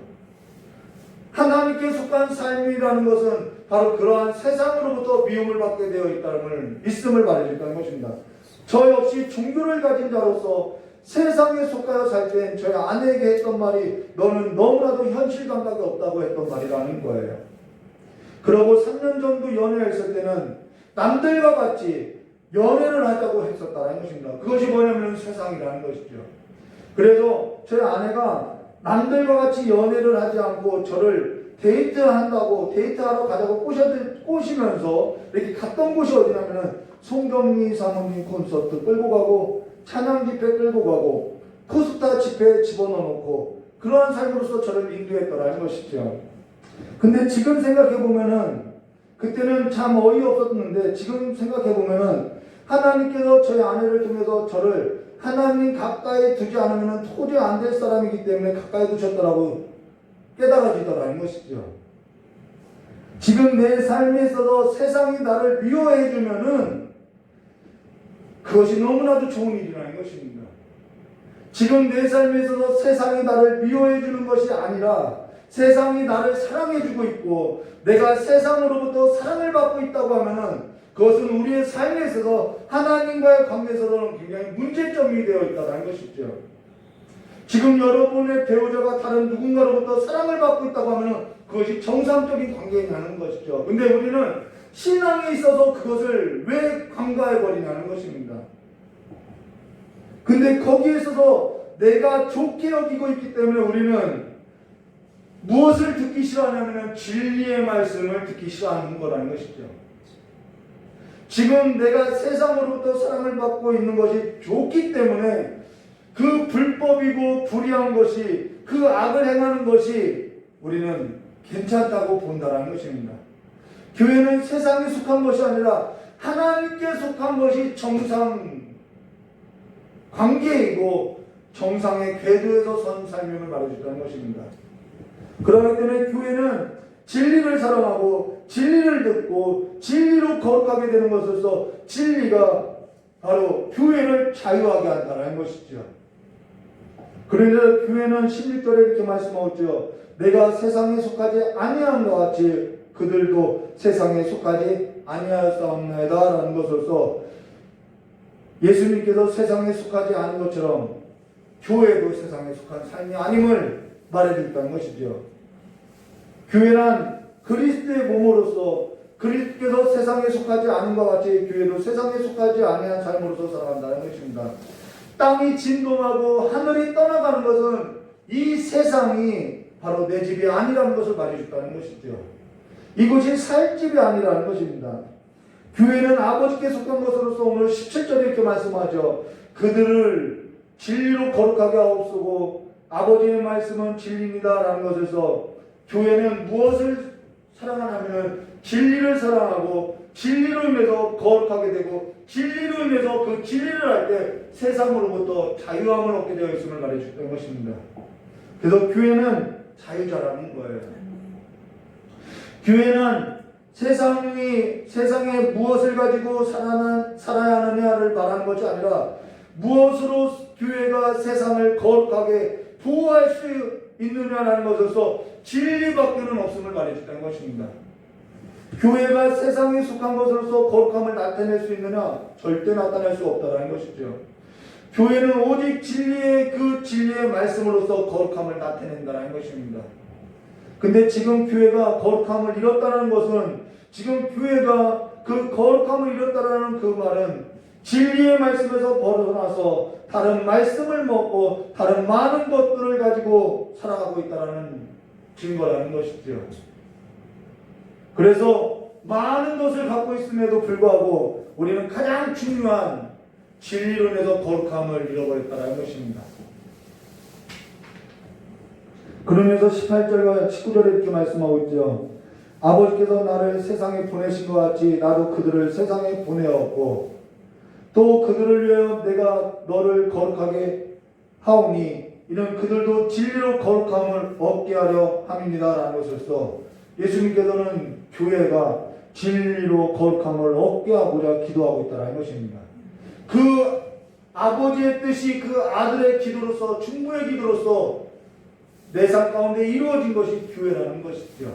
하나님께 속한 삶이라는 것은 바로 그러한 세상으로부터 미움을 받게 되어 있음을 말해준다는 것입니다. 저 역시 종교를 가진 자로서 세상에 속하여 살 땐 저희 아내에게 했던 말이 너는 너무나도 현실 감각이 없다고 했던 말이라는 거예요. 그러고 3년 정도 연애했을 때는 남들과 같이 연애를 하자고 했었다는 것입니다. 그것이 뭐냐면 세상이라는 것이죠. 그래서 저희 아내가 남들과 같이 연애를 하지 않고 저를 데이트하러 가자고 꼬시면서 이렇게 갔던 곳이 어디냐면은 송경리 사모님 콘서트 끌고 가고, 찬양 집회 끌고 가고, 코스타 집회에 집어넣어놓고, 그러한 삶으로서 저를 인도했더라는 것이죠. 근데 지금 생각해보면은, 그때는 참 어이없었는데, 지금 생각해보면은, 하나님께서 저희 아내를 통해서 저를 하나님 가까이 두지 않으면 도저히 안 될 사람이기 때문에 가까이 두셨더라고 깨달아지더라는 것이죠. 지금 내 삶에 있어서 세상이 나를 미워해주면은 그것이 너무나도 좋은 일이라는 것입니다. 지금 내 삶에 있어서 세상이 나를 미워해주는 것이 아니라 세상이 나를 사랑해주고 있고 내가 세상으로부터 사랑을 받고 있다고 하면은 그것은 우리의 삶에 있어서 하나님과의 관계에서는 굉장히 문제점이 되어 있다는 것이죠. 지금 여러분의 배우자가 다른 누군가로부터 사랑을 받고 있다고 하면 그것이 정상적인 관계냐는 것이죠. 근데 우리는 신앙에 있어서 그것을 왜 간과해버리냐는 것입니다. 근데 거기에 있어서 내가 좋게 여기고 있기 때문에 우리는 무엇을 듣기 싫어하냐면 진리의 말씀을 듣기 싫어하는 거라는 것이죠. 지금 내가 세상으로부터 사랑을 받고 있는 것이 좋기 때문에 그 불법이고 불의한 것이, 그 악을 행하는 것이 우리는 괜찮다고 본다는 것입니다. 교회는 세상에 속한 것이 아니라 하나님께 속한 것이 정상 관계이고 정상의 궤도에서 선 삶임을 말해준다는 것입니다. 그렇기 때문에 교회는 진리를 사랑하고 진리를 듣고 진리로 거룩하게 되는 것으로서 진리가 바로 교회를 자유하게 한다는 것이죠. 그러나 교회는 16절에 이렇게 말씀하죠. 내가 세상에 속하지 아니함과 같이 그들도 세상에 속하지 아니하였사옵나이다 라는 것으로서 예수님께서 세상에 속하지 않은 것처럼 교회도 세상에 속한 삶이 아님을 말해줬다는 것이죠. 교회란 그리스도의 몸으로서 그리스도께서 세상에 속하지 않은 것 같이 교회도 세상에 속하지 아니한 삶으로서 살아간다는 것입니다. 땅이 진동하고 하늘이 떠나가는 것은 이 세상이 바로 내 집이 아니라는 것을 말해줬다는 것이죠. 이것이 살집이 아니라는 것입니다. 교회는 아버지께 속한 것으로서 오늘 17절에 이렇게 말씀하죠. 그들을 진리로 거룩하게 하옵소고 아버지의 말씀은 진리입니다 라는 것에서 교회는 무엇을 사랑하냐면 진리를 사랑하고 진리로 인해서 거룩하게 되고 진리로 인해서 그 진리를 할 때 세상으로부터 자유함을 얻게 되어 있음을 말해주는 것입니다. 그래서 교회는 자유자라는 거예요. 교회는 세상에 무엇을 가지고 살아야 하느냐를 말하는 것이 아니라 무엇으로 교회가 세상을 거룩하게 보호할 수 있느냐라는 것에서 진리밖에는 없음을 말해준다는 것입니다. 교회가 세상에 속한 것으로서 거룩함을 나타낼 수 있느냐? 절대 나타낼 수 없다는 것이죠. 교회는 오직 진리의 말씀으로서 거룩함을 나타낸다는 것입니다. 근데 지금 교회가 거룩함을 잃었다는 것은 지금 교회가 그 거룩함을 잃었다는 그 말은 진리의 말씀에서 벗어나서 다른 말씀을 먹고 다른 많은 것들을 가지고 살아가고 있다는 증거라는 것이죠. 그래서 많은 것을 갖고 있음에도 불구하고 우리는 가장 중요한 진리로 인해서 거룩함을 잃어버렸다는 것입니다. 그러면서 18절과 19절에 이렇게 말씀하고 있죠. 아버지께서 나를 세상에 보내신 것 같이 나도 그들을 세상에 보내었고 또 그들을 위하여 내가 너를 거룩하게 하오니 이는 그들도 진리로 거룩함을 얻게 하려 함입니다 라는 것으로서 예수님께서는 교회가 진리로 거룩함을 얻게 하고자 기도하고 있다는 것입니다. 그 아버지의 뜻이 그 아들의 기도로서 충무의 기도로서 내 삶 가운데 이루어진 것이 교회라는 것이죠.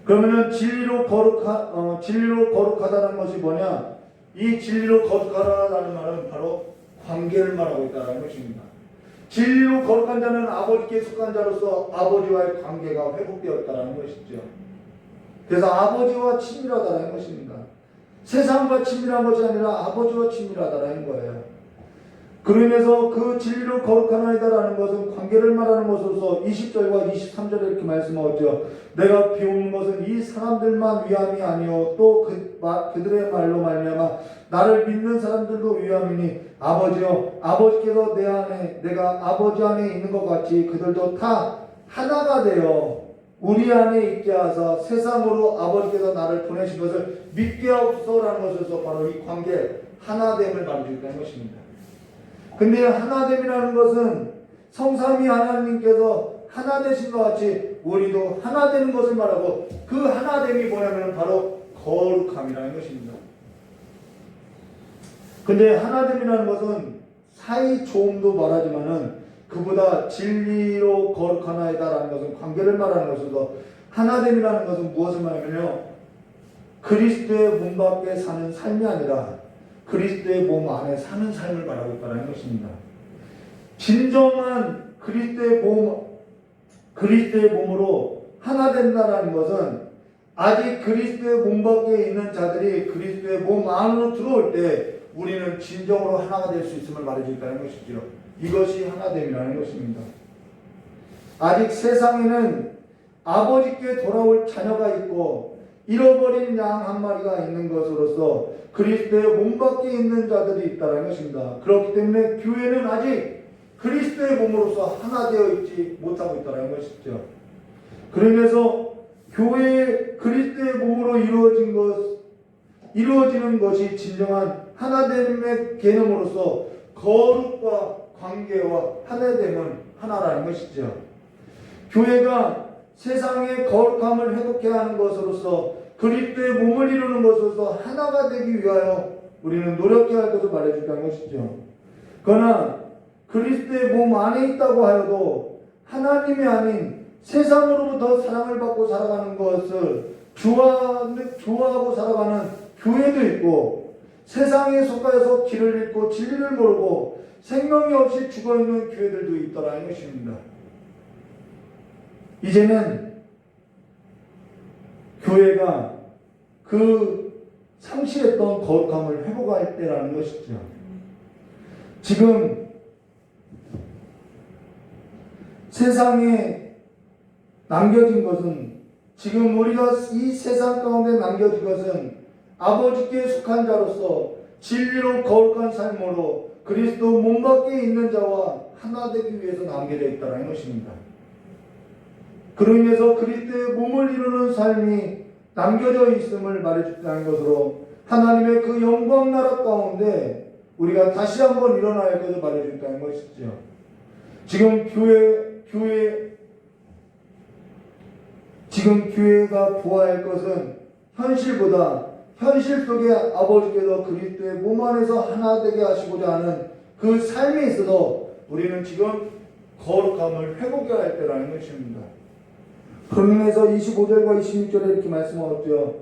그러면은 진리로 거룩하다는 것이 뭐냐? 이 진리로 거룩하다는 말은 바로 관계를 말하고 있다는 것입니다. 진리로 거룩한 자는 아버지께 속한 자로서 아버지와의 관계가 회복되었다는 것이죠. 그래서 아버지와 친밀하다는 것입니다. 세상과 친밀한 것이 아니라 아버지와 친밀하다는 거예요. 그로 인해서 그 진리로 거룩하나이다라는 것은 관계를 말하는 것으로서 20절과 23절에 이렇게 말씀하죠. 내가 비우는 것은 이 사람들만 위함이 아니요 또 그들의 말로 말미암아 나를 믿는 사람들도 위함이니 아버지여 아버지께서 내 안에 내가 아버지 안에 있는 것 같이 그들도 다 하나가 되어 우리 안에 있게 하사 세상으로 아버지께서 나를 보내신 것을 믿게 하옵소서라는 것에서 바로 이 관계 하나됨을 말해주는 것입니다. 근데 하나됨이라는 것은 성삼위 하나님께서 하나 되신 것 같이 우리도 하나 되는 것을 말하고 그 하나됨이 뭐냐면 바로 거룩함이라는 것입니다. 근데 하나됨이라는 것은 사이 좋음도 말하지만은 그보다 진리로 거룩하나이다라는 것은 관계를 말하는 것으로서 하나됨이라는 것은 무엇을 말하면요 그리스도의 몸 밖에 사는 삶이 아니라 그리스도의 몸 안에 사는 삶을 말하고 있다는 것입니다. 진정한 그리스도의 몸으로 하나 된다는 것은 아직 그리스도의 몸 밖에 있는 자들이 그리스도의 몸 안으로 들어올 때 우리는 진정으로 하나가 될 수 있음을 말해주겠다는 것이죠. 이것이 하나됨이라는 것입니다. 아직 세상에는 아버지께 돌아올 자녀가 있고 잃어버린 양 한 마리가 있는 것으로서 그리스도의 몸 밖에 있는 자들이 있다는 것입니다. 그렇기 때문에 교회는 아직 그리스도의 몸으로서 하나 되어 있지 못하고 있다는 것이죠. 그러면서 교회의 그리스도의 몸으로 이루어지는 것이 진정한 하나됨의 개념으로서 거룩과 관계와 하나됨은 하나라는 것이죠. 교회가 세상의 거룩함을 회복해 하는 것으로서 그리스도의 몸을 이루는 것으로서 하나가 되기 위하여 우리는 노력해야 할 것을 말해준다는 것이죠. 그러나 그리스도의 몸 안에 있다고 하여도 하나님이 아닌 세상으로부터 사랑을 받고 살아가는 것을 좋아하고 살아가는 교회도 있고 세상에 속하여서 길을 잃고 진리를 모르고 생명이 없이 죽어있는 교회들도 있더라는 것입니다. 이제는 교회가 그 상실했던 거룩함을 회복할 때라는 것이죠. 지금 세상에 남겨진 것은 지금 우리가 이 세상 가운데 남겨진 것은 아버지께 속한 자로서 진리로 거룩한 삶으로 그리스도 몸 밖에 있는 자와 하나 되기 위해서 남겨져 있다는 것입니다. 그로 인해서 그리스도의 몸을 이루는 삶이 남겨져 있음을 말해준다는 것으로 하나님의 그 영광 나라 가운데 우리가 다시 한번 일어나야 할 것을 말해준다는 것이죠. 지금 교회가 부활할 것은 현실보다 현실 속에 아버지께서 그리스도의 몸 안에서 하나 되게 하시고자 하는 그 삶에 있어서 우리는 지금 거룩함을 회복해야 할 때라는 것입니다. 그로 인해서 25절과 26절에 이렇게 말씀하셨죠.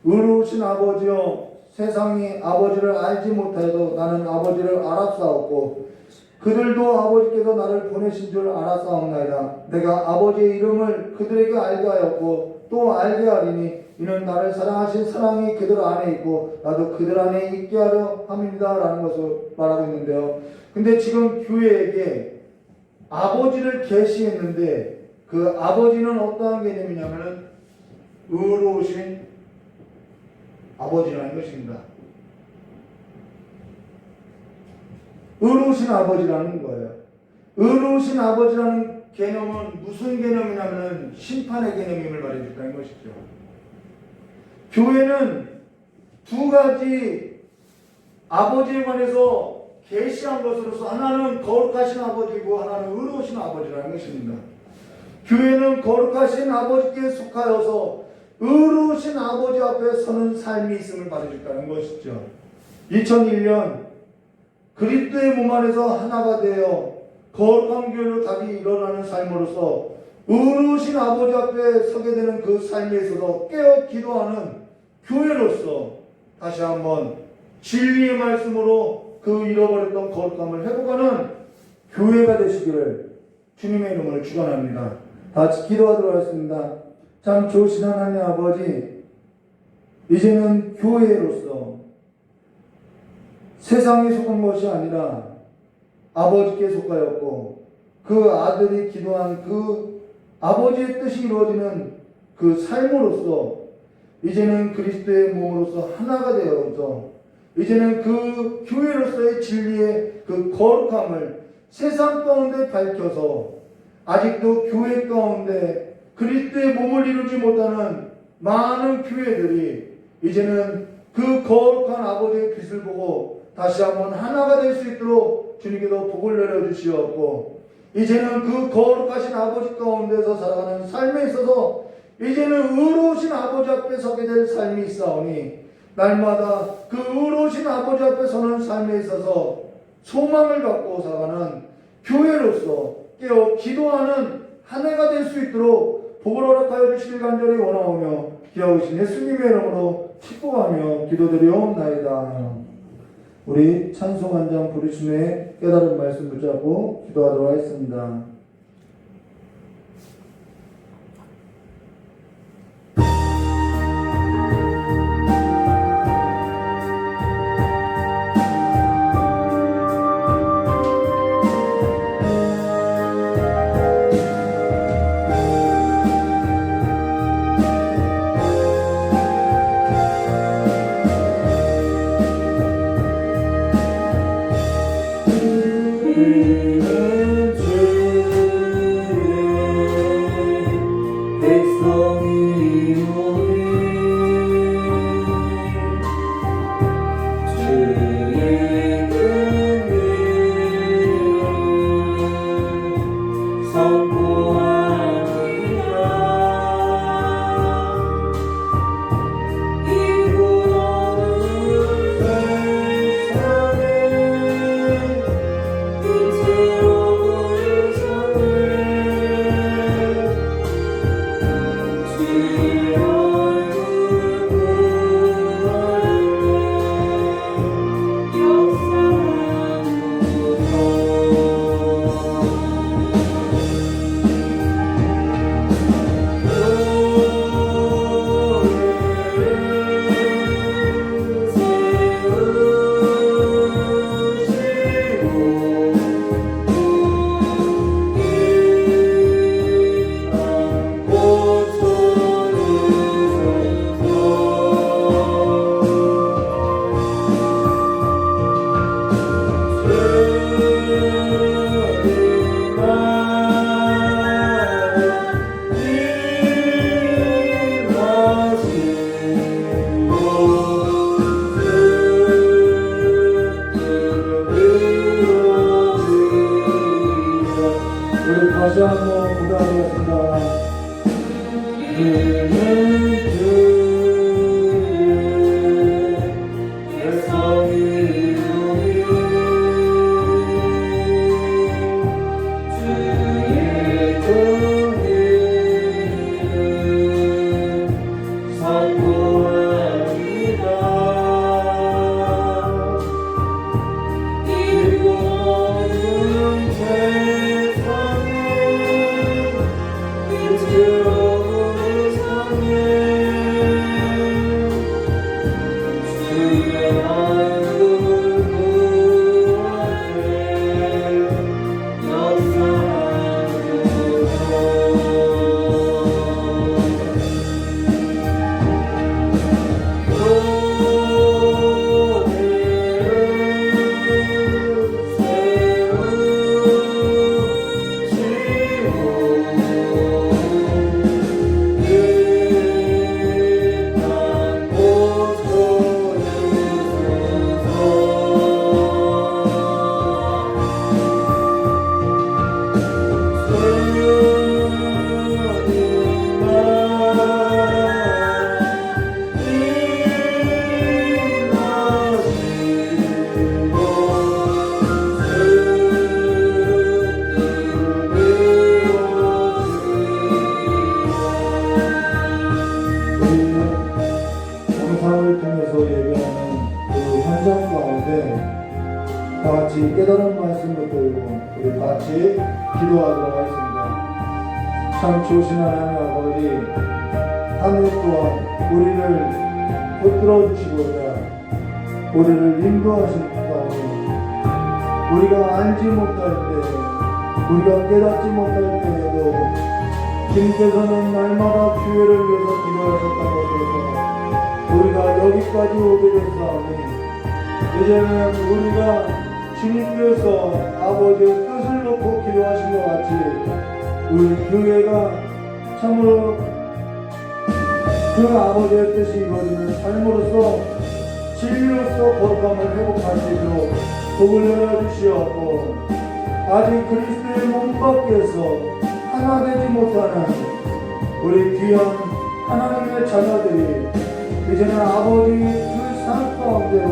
의로우신 아버지여, 세상이 아버지를 알지 못하여도 나는 아버지를 알았사옵고 그들도 아버지께서 나를 보내신 줄 알았사옵나이다. 내가 아버지의 이름을 그들에게 알게 하였고 또 알게 하리니 이는 나를 사랑하신 사랑이 그들 안에 있고 나도 그들 안에 있게 하려 함입니다. 라는 것을 말하고 있는데요. 근데 지금 교회에게 아버지를 계시했는데 그 아버지는 어떠한 개념이냐면은 의로우신 아버지라는 것입니다. 의로우신 아버지라는 거예요. 의로우신 아버지라는 개념은 무슨 개념이냐면 심판의 개념임을 말해준다는 것이죠. 교회는 두 가지 아버지에 관해서 계시한 것으로서 하나는 거룩하신 아버지고 하나는 의로우신 아버지라는 것입니다. 교회는 거룩하신 아버지께 속하여서 의로우신 아버지 앞에 서는 삶이 있음을 말해줬다는 것이죠. 2001년 그리스도의 몸 안에서 하나가 되어 거룩한 교회로 다시 일어나는 삶으로서 의로우신 아버지 앞에 서게 되는 그 삶에 있어서 깨어 기도하는 교회로서 다시 한번 진리의 말씀으로 그 잃어버렸던 거룩함을 회복하는 교회가 되시기를 주님의 이름으로 축원합니다. 다 같이 기도하도록 하겠습니다. 참 좋으신 하나님 아버지, 이제는 교회로서 세상에 속한 것이 아니라 아버지께 속하였고 그 아들이 기도한 그 아버지의 뜻이 이루어지는 그 삶으로서 이제는 그리스도의 몸으로서 하나가 되어서 이제는 그 교회로서의 진리의 그 거룩함을 세상 가운데 밝혀서 아직도 교회 가운데 그리스도의 몸을 이루지 못하는 많은 교회들이 이제는 그 거룩한 아버지의 빛을 보고 다시 한번 하나가 될 수 있도록 주님께서 복을 내려주시었고 이제는 그 거룩하신 아버지 가운데서 살아가는 삶에 있어서 이제는 의로우신 아버지 앞에 서게 될 삶이 있사오니 날마다 그 의로우신 아버지 앞에 서는 삶에 있어서 소망을 갖고 살아가는 교회로서 깨어 기도하는 한 해가 될 수 있도록 복을 허락하여 주시길 간절히 원하오며 귀하오신 예수님의 이름으로 축복하며 기도드리옵나이다. 우리 찬송 한 장 부르신 후에 깨달은 말씀 붙잡고 기도하도록 하겠습니다. 우리는 주 다시 한번 고백하겠습니다. 그는 주의 성이 주의 종이 선포합니다. 이곳 모든 세상에 빛으로 성에 주의 얼굴 구하게 영상을 통해서 예배하는 그 현장 가운데 다 같이 깨달은 말씀을 들고 우리 같이 기도하도록 하겠습니다. 참 좋으신 하나님 아버지, 한 해 동안 우리를 붙들어 주시고자 우리를 인도하실 가운데 우리가 알지 못할 때, 우리가 깨닫지 못할 때에도 주님께서는 날마다 교회를 위해서 기도하셨다고 해서 우리가 여기까지 오게 됐사오니 이제는 우리가 주님께서 아버지의 뜻을 놓고 기도하신 것 같이 우리 교회가 참으로 그 아버지의 뜻이 이루어지는 삶으로서 진리로서 거룩함을 회복할 수 있도록 복을 열어주시옵고, 아직 그리스도의 몸 밖에서 하나 되지 못하는 우리 귀한 하나님의 자녀들이 이제는 아버지 그 삶 가운데로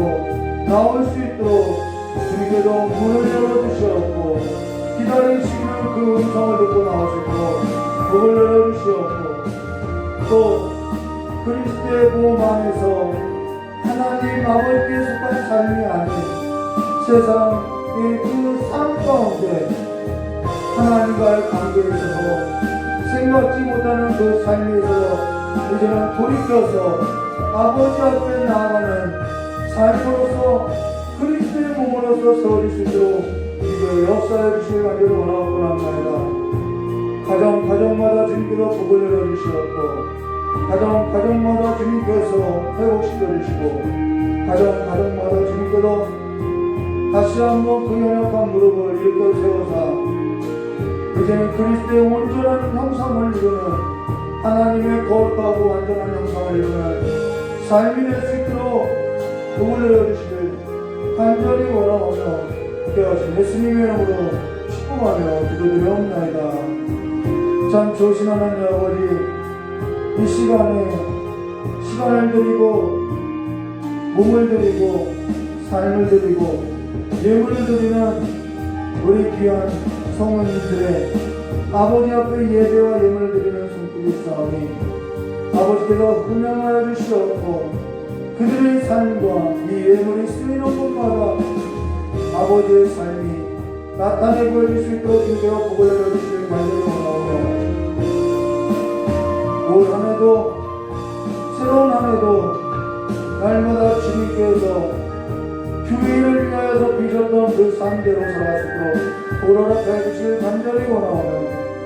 나올 수 있도록 주님께서 문을 열어주시옵고, 기다리시는 그 음성을 듣고 나올 수 있도록 복을 열어주시옵고, 또 그리스도의 보험 안에서 하나님 아버지께 속한 삶이 아닌 세상의 그 삶 가운데 하나님과의 관계에 있어서 생각지 못하는 그 삶에 있어서 이제는 돌이켜서 아버지 앞에 나아가는 삶으로서 그리스도의 몸으로서 세워질 수 있도록 이제 역사해 주시길 간절히 원하고 합니다. 가정마다 주님께서 복을 열어주시옵고, 가정마다 주님께서 회복시켜주시고, 가정마다 주님께서 다시 한번 그 연약한 무릎을 일으켜 세워서 이제는 그리스도의 온전한 형상을 이루는, 하나님의 거룩하고 완전한 형상을 이루는 삶이 될 수 있도록 복을 내려주시길 간절히 원하오며 깨어진 예수님의 이름으로 축복하며 기도드리옵나이다. 참 좋으신 하나님 아버지, 이 시간에 시간을 드리고 몸을 드리고 삶을 드리고 예물을 드리는 우리 귀한 성도님들의 아버지 앞에 예배와 예물을 드리는 손길이 있사오니 아버지께서 훈련하여 주시옵고, 그들의 삶과 이 예물이 쓰이는 곳마다 아버지의 삶이 나타내 보여줄 수 있도록 주님께서 복을 내려주시길 간절히 원하오며, 올 한 해도 새로운 한 해도 날마다 주님께서 교회를 위하여서 비셨던 그 삶대로 살아갈 수 있도록 보러락해 주시길 간절히 원하오며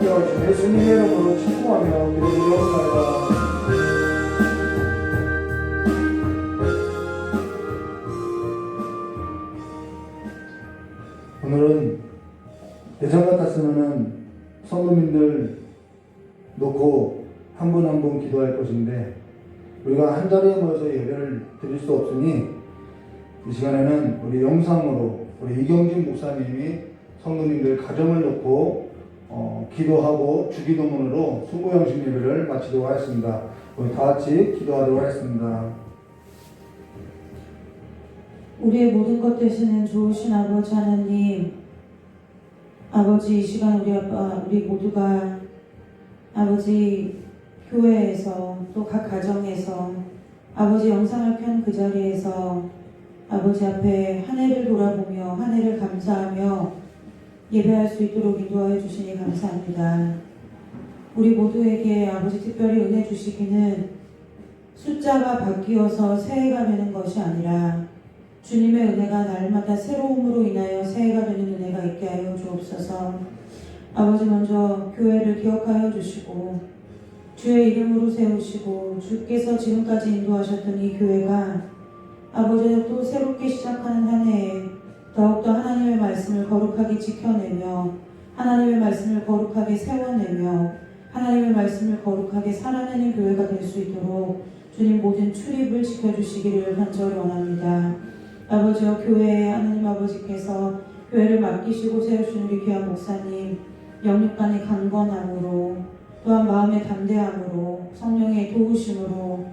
깨어진 예수님의 이름으로 축복하며 기도드리옵나이다. 오늘은 예전 같았으면은 성도님들 놓고 한 분 한 분 기도할 것인데 우리가 한 자리에 모여서 예배를 드릴 수 없으니 이 시간에는 우리 영상으로 우리 이경진 목사님이 성도님들 가정을 놓고 기도하고 주기도문으로 수고양식 예배를 마치도록 하겠습니다. 우리 다 같이 기도하도록 하겠습니다. 우리의 모든 것 되시는 좋으신 아버지 하나님, 아버지 이 시간 우리 모두가 아버지 교회에서 또 각 가정에서 아버지 영상을 켠 그 자리에서 아버지 앞에 한 해를 돌아보며 한 해를 감사하며 예배할 수 있도록 인도하여 주시니 감사합니다. 우리 모두에게 아버지 특별히 은혜 주시기는 숫자가 바뀌어서 새해가 되는 것이 아니라 주님의 은혜가 날마다 새로움으로 인하여 새해가 되는 은혜가 있게 하여 주옵소서. 아버지 먼저 교회를 기억하여 주시고 주의 이름으로 세우시고 주께서 지금까지 인도하셨던 이 교회가 아버지 또 새롭게 시작하는 한 해에 더욱더 하나님의 말씀을 거룩하게 지켜내며 하나님의 말씀을 거룩하게 세워내며 하나님의 말씀을 거룩하게 살아내는 교회가 될 수 있도록 주님 모든 출입을 지켜주시기를 간절히 원합니다. 아버지와 교회에 하나님 아버지께서 교회를 맡기시고 세우신 우리 귀한 목사님 영육간의 강건함으로 또한 마음의 담대함으로 성령의 도우심으로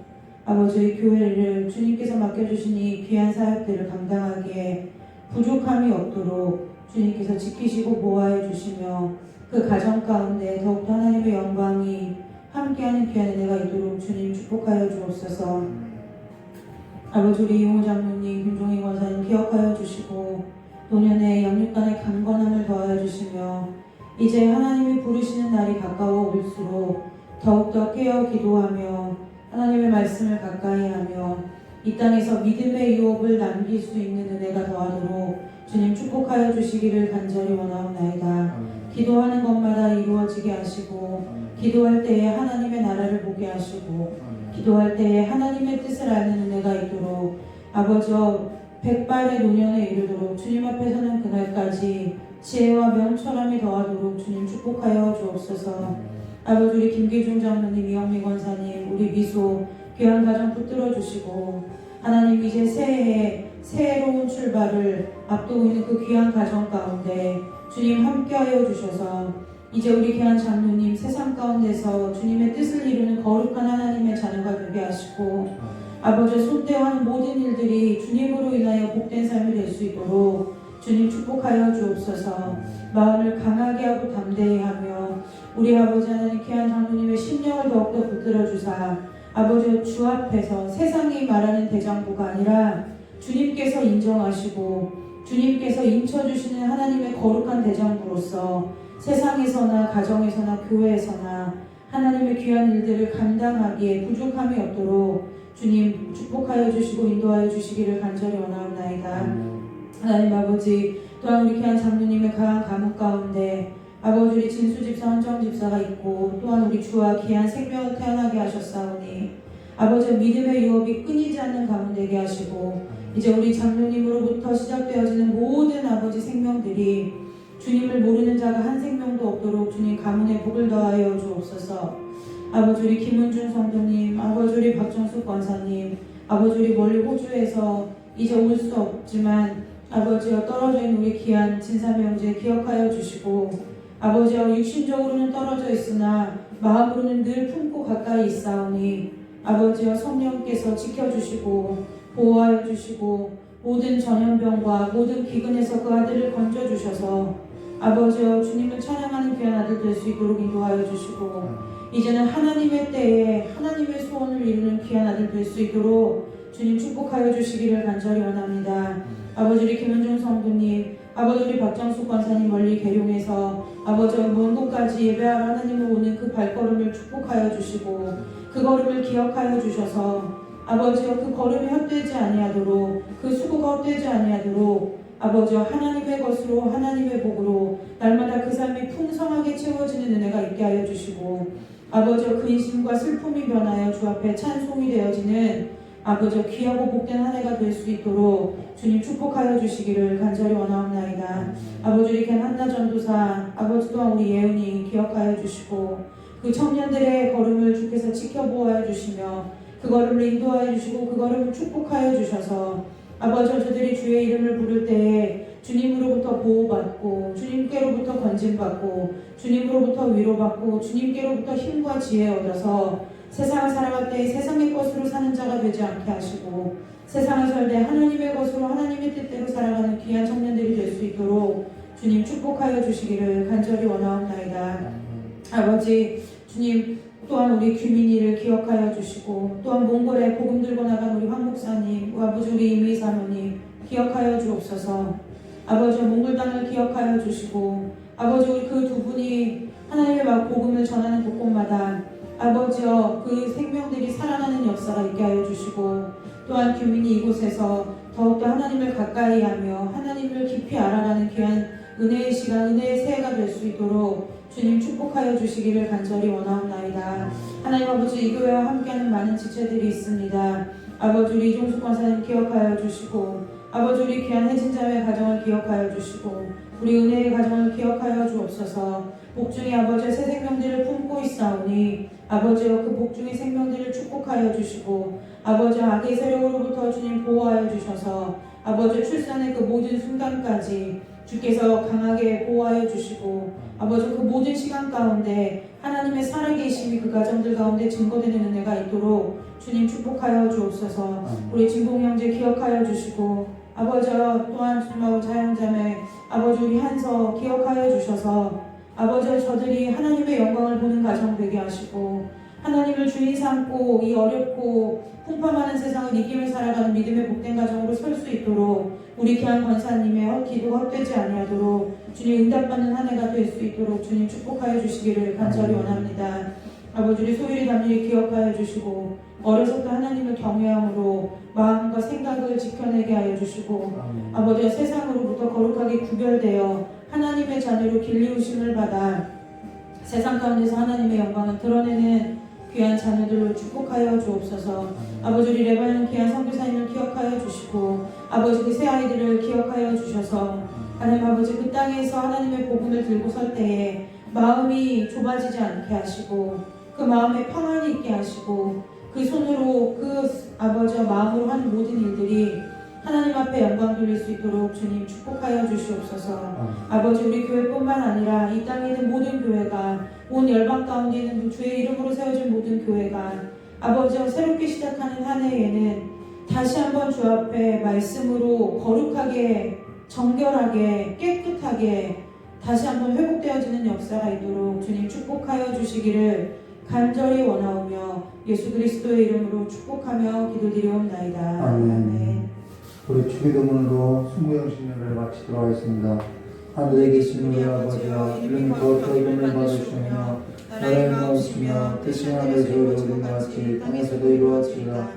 아버지 교회를 주님께서 맡겨주신 이 귀한 사역들을 감당하기에 부족함이 없도록 주님께서 지키시고 보호해 주시며 그 가정 가운데 더욱더 하나님의 영광이 함께하는 귀한 은혜가 있도록 주님 축복하여 주옵소서. 아버지 우리 이용호 장로님, 김종희 권사님 기억하여 주시고 노년의 영육간의 강건함을 더하여 주시며 이제 하나님이 부르시는 날이 가까워 올수록 더욱더 깨어 기도하며 하나님의 말씀을 가까이 하며 이 땅에서 믿음의 유업을 남길 수 있는 은혜가 더하도록 주님 축복하여 주시기를 간절히 원하옵나이다. 기도하는 것마다 이루어지게 하시고 기도할 때에 하나님의 나라를 보게 하시고 기도할 때에 하나님의 뜻을 아는 은혜가 있도록 아버지와 백발의 노년에 이르도록 주님 앞에 서는 그날까지 지혜와 명철함이 더하도록 주님 축복하여 주옵소서. 아버지 우리 김기중 장로님, 이영미 권사님, 우리 미소 귀한 가정 붙들어 주시고 하나님 이제 새해에 새로운 출발을 앞두고 있는 그 귀한 가정 가운데 주님 함께하여 주셔서 이제 우리 귀한 장로님 세상 가운데서 주님의 뜻을 이루는 거룩한 하나님의 자녀가 되게 하시고 아버지의 손대하는 모든 일들이 주님으로 인하여 복된 삶이 될 수 있도록 주님 축복하여 주옵소서. 마음을 강하게 하고 담대히 하며 우리 아버지 하나님 귀한 장로님의 심령을 더욱더 붙들어 주사 아버지 주 앞에서 세상이 말하는 대장부가 아니라 주님께서 인정하시고 주님께서 인쳐주시는 하나님의 거룩한 대장부로서 세상에서나 가정에서나 교회에서나 하나님의 귀한 일들을 감당하기에 부족함이 없도록 주님 축복하여 주시고 인도하여 주시기를 간절히 원하옵나이다. 하나님 아버지 또한 우리 귀한 장로님의 강한 감옥 가운데 아버지 우리 진수 집사, 헌정 집사가 있고 또한 우리 주와 귀한 생명을 태어나게 하셨사오니 아버지 믿음의 유업이 끊이지 않는 가문 되게 하시고 이제 우리 장로님으로부터 시작되어지는 모든 아버지 생명들이 주님을 모르는 자가 한 생명도 없도록 주님 가문의 복을 더하여 주옵소서. 아버지 우리 김은준 성도님, 아버지 우리 박정숙 권사님, 아버지 우리 멀리 호주에서 이제 올 수 없지만 아버지여 떨어져 있는 우리 귀한 진삼의 형제 기억하여 주시고 아버지여 육신적으로는 떨어져 있으나 마음으로는 늘 품고 가까이 있사오니 아버지여 성령께서 지켜주시고 보호하여 주시고 모든 전염병과 모든 기근에서 그 아들을 건져주셔서 아버지여 주님을 찬양하는 귀한 아들 될 수 있도록 인도하여 주시고 이제는 하나님의 때에 하나님의 소원을 이루는 귀한 아들 될 수 있도록 주님 축복하여 주시기를 간절히 원합니다. 아버지 우리 김은중 성도님, 아버지 우리 박정숙 권사님 멀리 계룡에서 아버지 먼 곳까지 예배하러 하나님을 오는 그 발걸음을 축복하여 주시고 그 걸음을 기억하여 주셔서 아버지여 그 걸음이 헛되지 아니하도록 그 수고가 헛되지 아니하도록 아버지여 하나님의 것으로 하나님의 복으로 날마다 그 삶이 풍성하게 채워지는 은혜가 있게 하여 주시고 아버지여 근심과 슬픔이 변하여 주 앞에 찬송이 되어지는 아버지여 귀하고 복된 한 해가 될 수 있도록 주님 축복하여 주시기를 간절히 원하옵나이다. 아버지 우리 겐 한나 전도사 아버지 또한 우리 예은이 기억하여 주시고 그 청년들의 걸음을 주께서 지켜보아여 주시며 그 걸음을 인도하여 주시고 그 걸음을 축복하여 주셔서 아버지여 저들이 주의 이름을 부를 때에 주님으로부터 보호받고 주님께로부터 건진받고 주님으로부터 위로받고 주님께로부터 힘과 지혜 얻어서 세상을 살아갈 때 세상의 것으로 사는 자가 되지 않게 하시고 세상을 살 때 하나님의 것으로 하나님의 뜻대로 살아가는 귀한 청년들이 될 수 있도록 주님 축복하여 주시기를 간절히 원하옵나이다. 아버지 주님 또한 우리 규민이를 기억하여 주시고 또한 몽골에 복음 들고 나간 우리 황 목사님 아버지 우리 이미 사모님 기억하여 주옵소서. 아버지 몽골 땅을 기억하여 주시고 아버지 우리 그 두 분이 하나님의 막 복음을 전하는 곳곳마다 아버지여 그 생명들이 살아나는 역사가 있게 하여 주시고 또한 규민이 이곳에서 더욱더 하나님을 가까이 하며 하나님을 깊이 알아가는 귀한 은혜의 시간 은혜의 새해가 될 수 있도록 주님 축복하여 주시기를 간절히 원하옵나이다. 하나님 아버지 이 교회와 함께하는 많은 지체들이 있습니다. 아버지 우리 이종숙 권사님 기억하여 주시고 아버지 우리 귀한 혜진자매의 가정을 기억하여 주시고 우리 은혜의 가정을 기억하여 주옵소서. 복중의 아버지의 새 생명들을 품고 있사오니 아버지여 그 복중의 생명들을 축복하여 주시고 아버지 악의 세력으로부터 주님 보호하여 주셔서 아버지 출산의 그 모든 순간까지 주께서 강하게 보호하여 주시고 아버지 그 모든 시간 가운데 하나님의 살아계심이 그 가정들 가운데 증거되는 은혜가 있도록 주님 축복하여 주옵소서. 우리 진봉 형제 기억하여 주시고 아버지 또한 주님하고 자영자매 아버지 우리 한서 기억하여 주셔서 아버지 저들이 하나님의 영광을 보는 가정 되게 하시고 하나님을 주인 삼고 이 어렵고 풍파많은 세상을 이기며 살아가는 믿음의 복된 가정으로 설 수 있도록 우리 귀한 권사님의 기도가 헛되지 아니하도록 주님 응답받는 한 해가 될 수 있도록 주님 축복하여 주시기를 간절히 원합니다. 아버지 우리 소율이 담일이 기억하여 주시고 어려서부터 하나님을 경외함으로 마음과 생각을 지켜내게 하여 주시고 아버지 세상으로부터 거룩하게 구별되어 하나님의 자녀로 길리우심을 받아 세상 가운데서 하나님의 영광을 드러내는 귀한 자녀들로 축복하여 주옵소서. 아버지 우리 레바논 귀한 선교사님을 기억하여 주시고 아버지 그 새 아이들을 기억하여 주셔서 하나님 아버지 그 땅에서 하나님의 복음을 들고 설 때에 마음이 좁아지지 않게 하시고 그 마음에 평안이 있게 하시고 그 손으로 그 아버지와 마음으로 하는 모든 일들이 하나님 앞에 영광 돌릴 수 있도록 주님 축복하여 주시옵소서. 아버지 우리 교회뿐만 아니라 이 땅에 있는 모든 교회가 온 열방 가운데 있는 주의 이름으로 세워진 모든 교회가 아버지와 새롭게 시작하는 한 해에는 다시 한번 주 앞에 말씀으로 거룩하게 정결하게 깨끗하게 다시 한번 회복되어지는 역사가 있도록 주님 축복하여 주시기를 간절히 원하오며 예수 그리스도의 이름으로 축복하며 기도드리옵나이다. 아멘. 우리 주기도문으로 순무영신년을 마치도록 하겠습니다. 하늘에 계신 우리 아버지와 이름이 거룩하게 이름을 받으시며 나라의 마음이시며 뜻이 하늘에서 이루어진 것 같이 땅에서도 이루어지리라.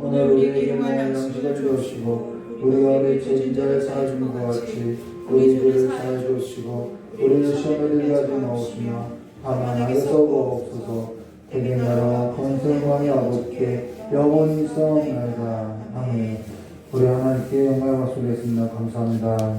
오늘 우리에게 일용할 양식을 주옵시고 우리가 우리 죄진 자를 사하여 것 같이 우리 죄를 사하여 주옵시고 우리를 시험에 들게 하지 마옵시며 다만 악에서 구하옵소서. 대개 나라와 권세와 아버지께 영원히 있사옵나이다. 아멘. 우리 하나님께 영광을 받수겠습니다. 감사합니다.